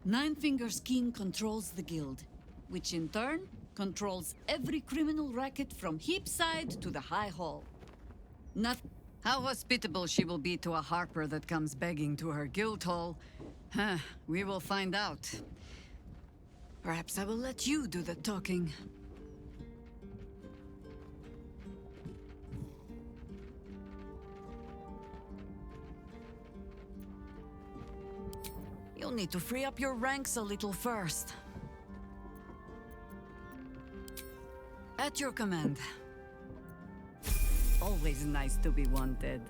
Nine Fingers Keen controls the guild, which in turn controls every criminal racket from Heapside to the High Hall. How hospitable she will be to a Harper that comes begging to her guild hall, we will find out. Perhaps I will let you do the talking. You'll need to free up your ranks a little first. At your command. Always nice to be wanted.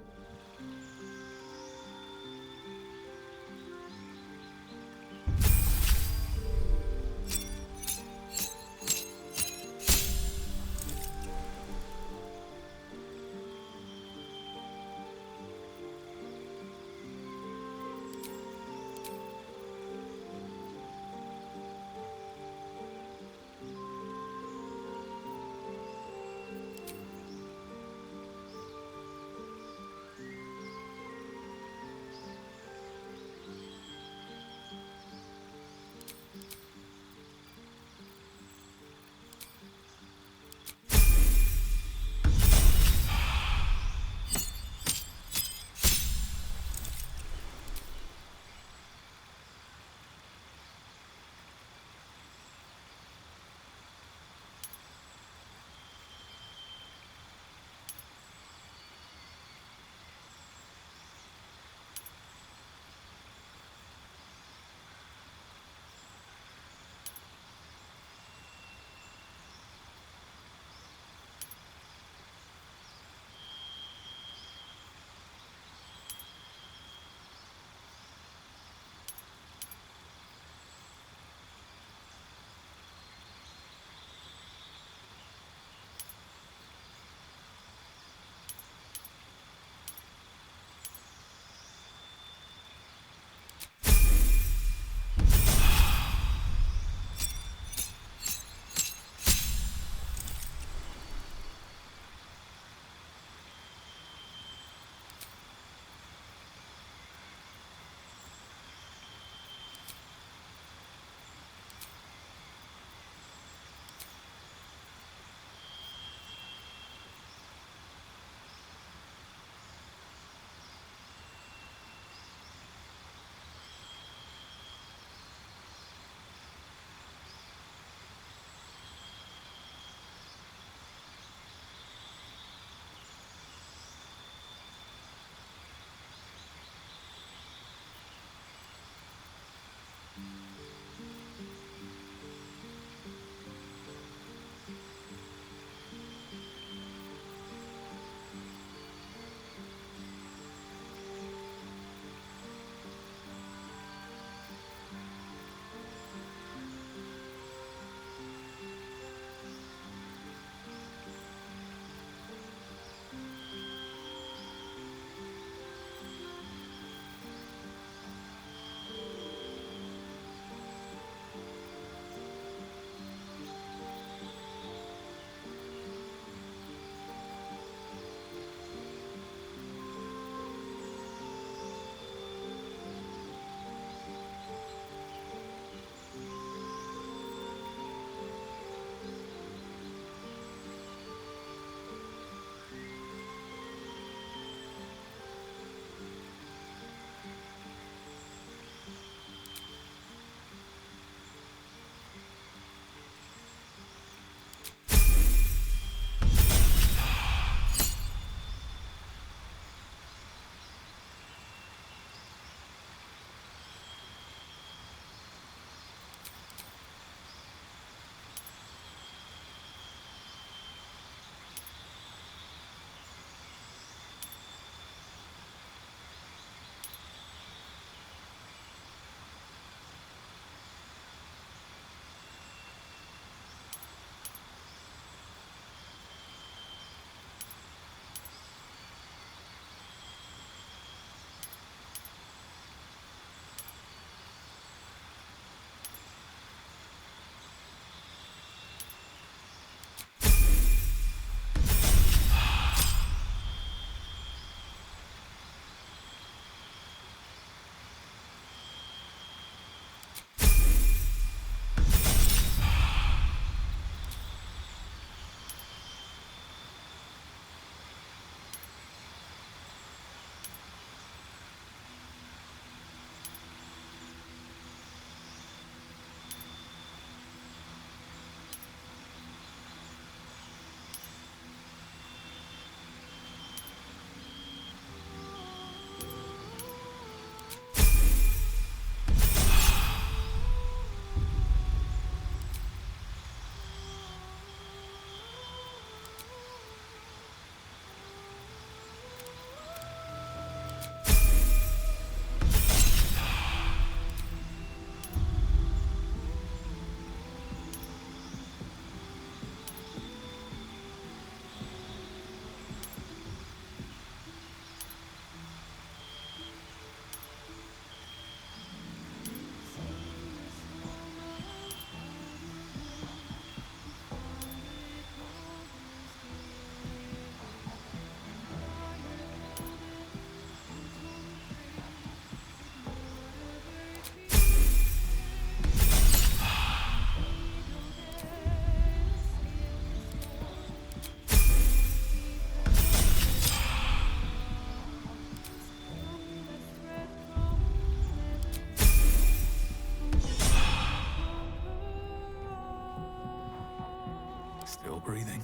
Still breathing,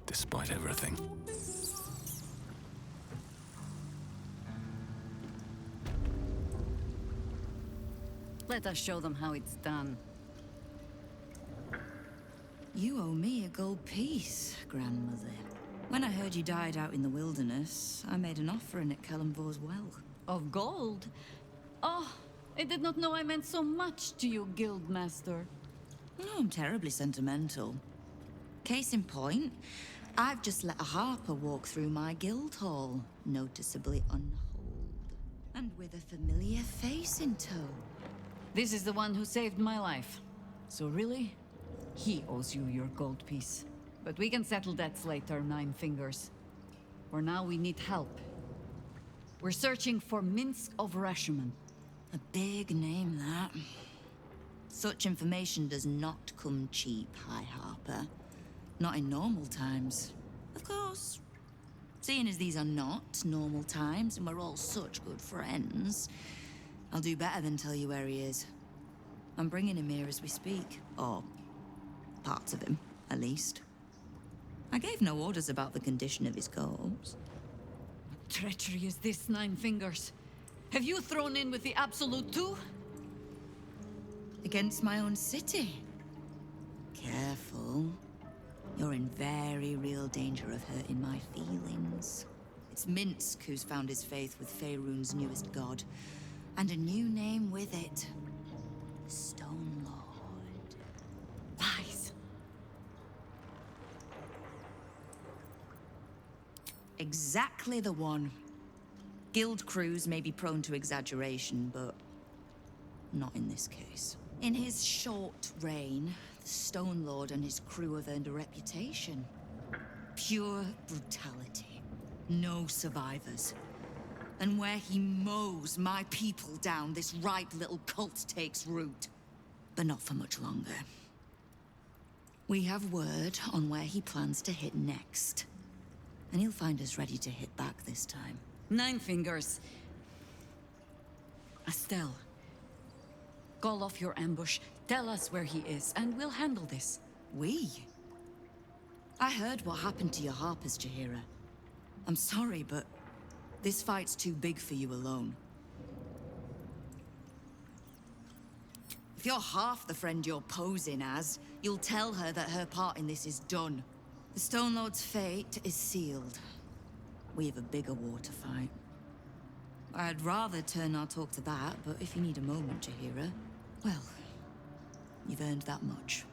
despite everything.
Let us show them how it's done.
You owe me a gold piece, grandmother. When I heard you died out in the wilderness, I made an offering at Kalimvor's well.
Of gold? Oh, I did not know I meant so much to you, Guildmaster.
No, I'm terribly sentimental. Case in point, I've just let a harper walk through my guild hall, noticeably unholed, and with a familiar face in tow.
This is the one who saved my life. So really, he owes you your gold piece. But we can settle debts later, Nine Fingers. For now, we need help. We're searching for Minsk of Rashomon.
A big name, that. Such information does not come cheap, High Harper. Not in normal times. Of course. Seeing as these are not normal times and we're all such good friends, I'll do better than tell you where he is. I'm bringing him here as we speak. Or parts of him, at least. I gave no orders about the condition of his corpse.
What treachery is this, Nine Fingers? Have you thrown in with the Absolute too?
Against my own city. Careful. You're in very real danger of hurting my feelings. It's Minsk who's found his faith with Faerun's newest god. And a new name with it. Stone Lord.
Lies.
Exactly the one. Guild crews may be prone to exaggeration, but not in this case. In his short reign, the Stone Lord and his crew have earned a reputation. Pure brutality. No survivors. And where he mows my people down, this ripe little cult takes root. But not for much longer. We have word on where he plans to hit next. And he'll find us ready to hit back this time.
Nine Fingers. Estelle. Call off your ambush, tell us where he is, and we'll handle this.
We? I heard what happened to your harpers, Jaheira. I'm sorry, but this fight's too big for you alone. If you're half the friend you're posing as, you'll tell her that her part in this is done. The Stone Lord's fate is sealed. We have a bigger war to fight. I'd rather turn our talk to that, but if you need a moment, Jaheira, well, you've earned that much.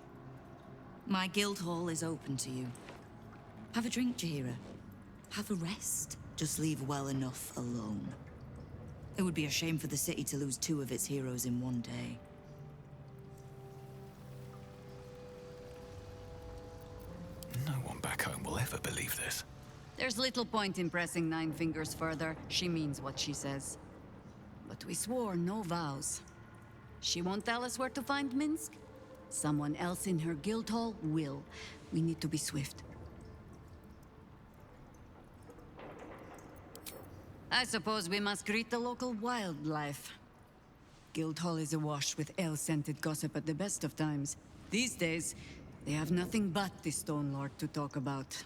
My guild hall is open to you. Have a drink, Jaheira. Have a rest. Just leave well enough alone. It would be a shame for the city to lose 2 of its heroes in one day.
No one back home will ever believe this.
There's little point in pressing Nine Fingers further. She means what she says. But we swore no vows. She won't tell us where to find Minsk. Someone else in her guild hall will. We need to be swift. I suppose we must greet the local wildlife. Guildhall is awash with ale-scented gossip at the best of times. These days, they have nothing but the Stone Lord to talk about.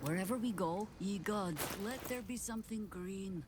Wherever we go, ye gods, let there be something green.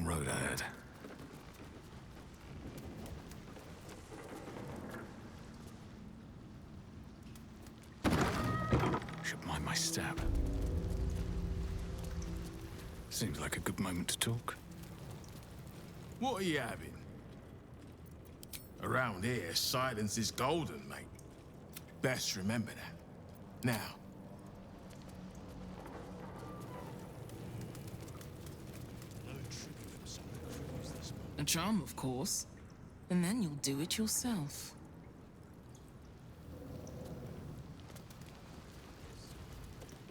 road ahead. Should mind my step. Seems like a good moment to talk.
What are you having? Around here, silence is golden, mate. Best remember that. Now.
A charm, of course. And then you'll do it yourself.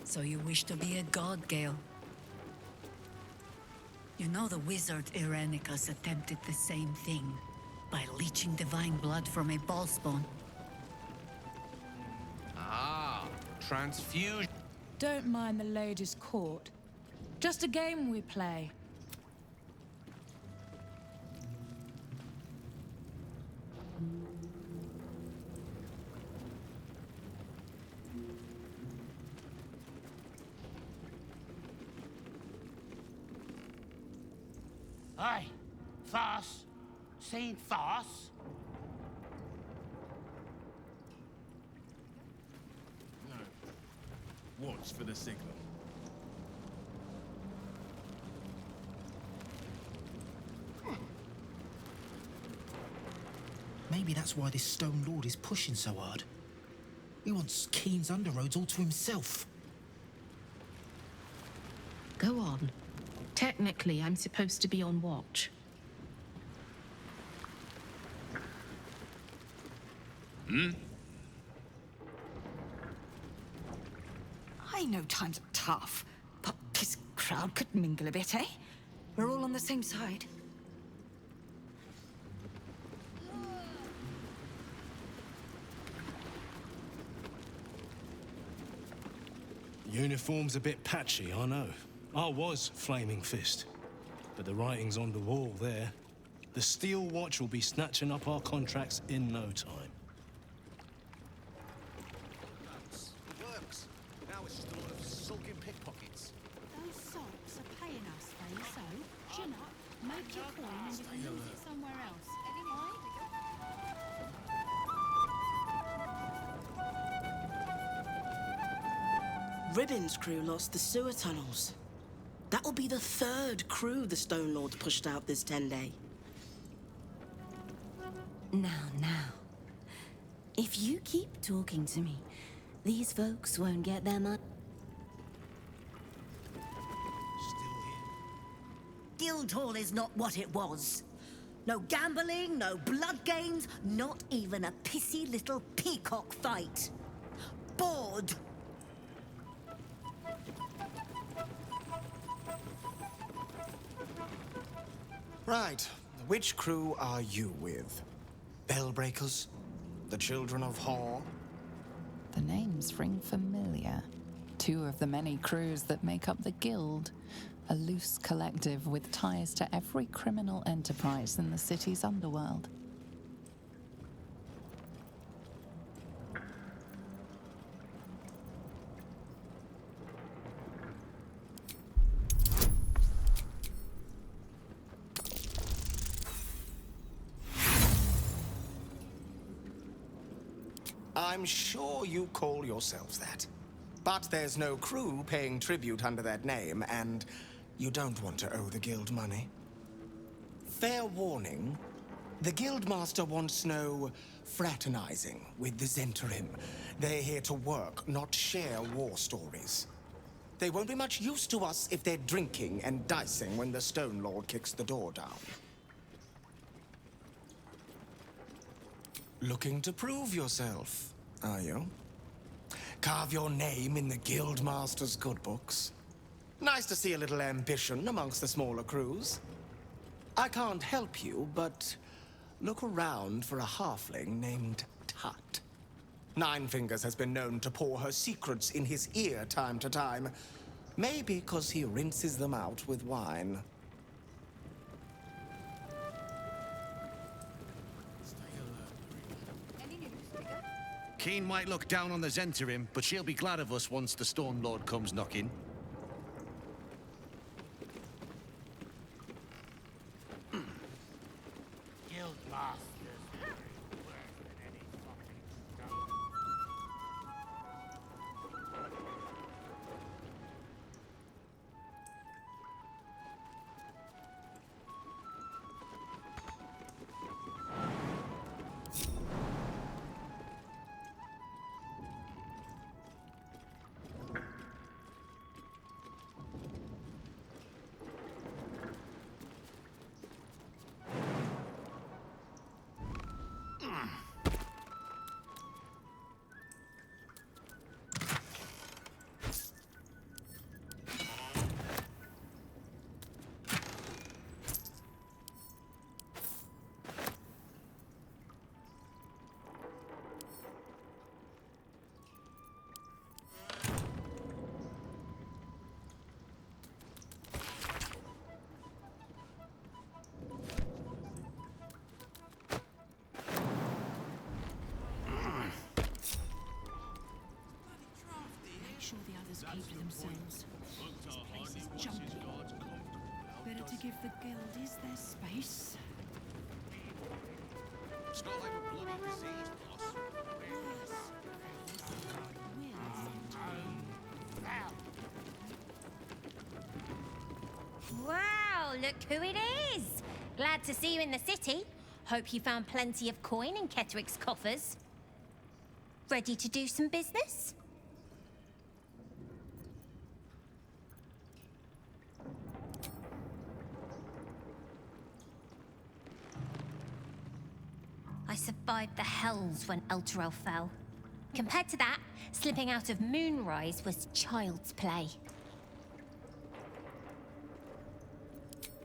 So you wish to be a god, Gale? You know the wizard Irenicus attempted the same thing by leeching divine blood from a ballspawn.
Ah, transfusion.
Don't mind the ladies' court. Just a game we play.
Hey, Thas. Seen Thas?
No. Watch for the signal.
Maybe that's why this Stone Lord is pushing so hard. He wants Keen's underroads all to himself.
Go on. Technically, I'm supposed to be on watch.
I know times are tough, but this crowd could mingle a bit, eh? We're all on the same side.
Uniform's a bit patchy, I know. I was Flaming Fist, but the writing's on the wall there. The Steel Watch will be snatching up our contracts in no time. It works. Now it's just a lot of sulking pickpockets.
Those sops are paying us, Faye, so chin up, make your coin, and you can use it somewhere else.
Ribbon's crew lost the sewer tunnels. That will be the third crew the Stone Lord pushed out this 10-day.
Now. If you keep talking to me, these folks won't get their money.
Guildhall is not what it was. No gambling, no blood games, not even a pissy little peacock fight. Bored.
Right. Which crew are you with? Bellbreakers? The Children of Hor?
The names ring familiar. Two of the many crews that make up the Guild. A loose collective with ties to every criminal enterprise in the city's underworld.
I'm sure you call yourselves that. But there's no crew paying tribute under that name, and you don't want to owe the Guild money. Fair warning, the Guildmaster wants no fraternizing with the Zentarim. They're here to work, not share war stories. They won't be much use to us if they're drinking and dicing when the Stone Lord kicks the door down. Looking to prove yourself, are you? Carve your name in the Guildmaster's good books. Nice to see a little ambition amongst the smaller crews. I can't help you, but look around for a halfling named Tut. Nine Fingers has been known to pour her secrets in his ear time to time. Maybe because he rinses them out with wine.
Keen might look down on the Zentarim, but she'll be glad of us once the Storm Lord comes knocking.
sure the others keep to themselves. This place is jumpy. Better to give the guildies their space.
It's not like we're bloody diseased, boss.
Wow, look who it is! Glad to see you in the city. Hope you found plenty of coin in Ketterick's coffers. Ready to do some business? I survived the hells when Elturel fell. Compared to that, slipping out of Moonrise was child's play.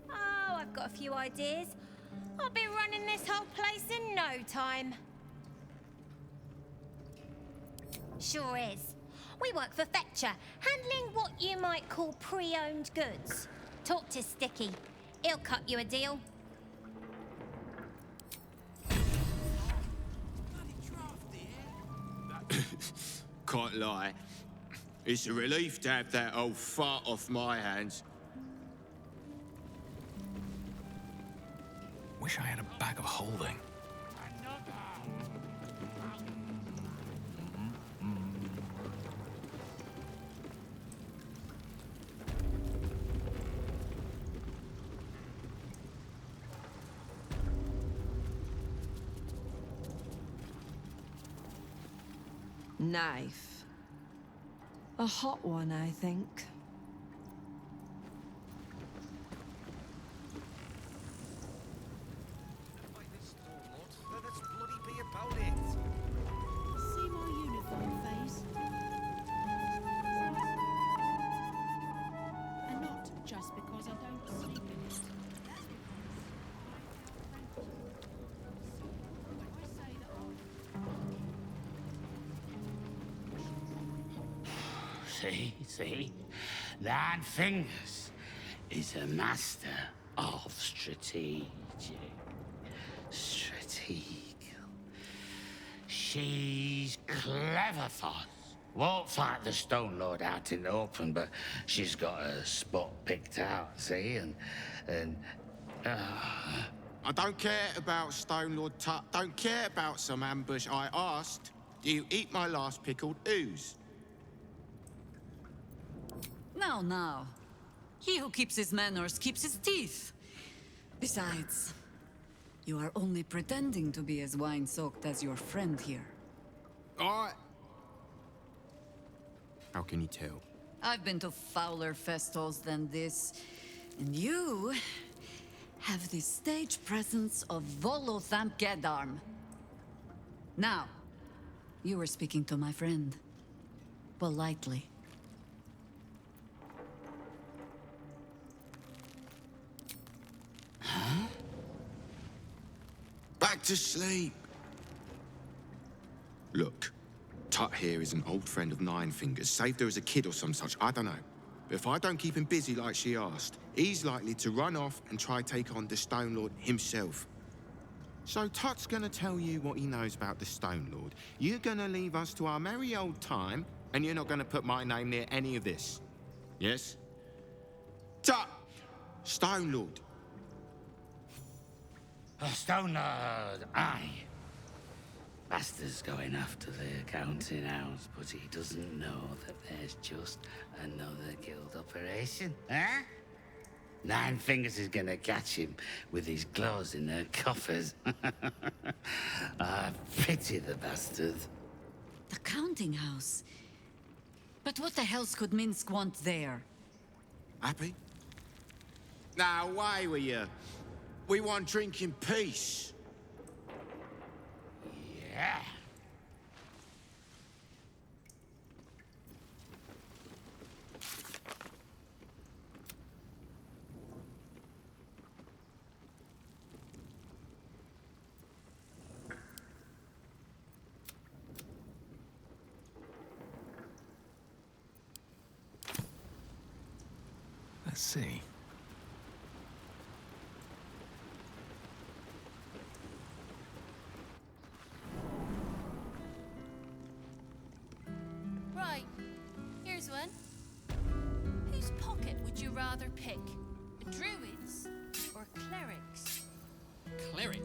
Oh, I've got a few ideas. I'll be running this whole place in no time. Sure is. We work for Fetcher, handling what you might call pre-owned goods. Talk to Sticky. He'll cut you a deal.
Can't lie. It's a relief to have that old fart off my hands.
Wish I had a bag of holding.
Knife. A hot one, I think.
Let's bloody be about it.
See my uniform face? And not just because I don't sleep in it.
See? Nine Fingers is a master of strategic. She's clever, Foss. Won't fight the Stone Lord out in the open, but she's got a spot picked out, see?
I don't care about Stone Lord Tut. Don't care about some ambush. I asked, do you eat my last pickled ooze?
Now. He who keeps his manners keeps his teeth. Besides, you are only pretending to be as wine-soaked as your friend here.
How can you tell?
I've been to fouler festivals than this, and you have the stage presence of Volothamp Gedarm. Now, you were speaking to my friend. Politely.
Huh? Back to sleep. Look, Tut here is an old friend of Nine Fingers. Saved her as a kid or some such, I don't know. But if I don't keep him busy like she asked, he's likely to run off and try take on the Stone Lord himself. So Tut's gonna tell you what he knows about the Stone Lord. You're gonna leave us to our merry old time, and you're not gonna put my name near any of this. Yes? Tut! Stone Lord.
Stone Lord, aye. Master's going after the accounting house, but he doesn't know that there's just another guild operation, huh? Nine Fingers is gonna catch him with his claws in their coffers. I pity the bastard.
The counting house? But what the hells could Minsk want there?
Happy? Now, away with you. We want drink in peace.
Yeah.
Let's see.
Right. Here's
So pick druids or clerics.
Cleric?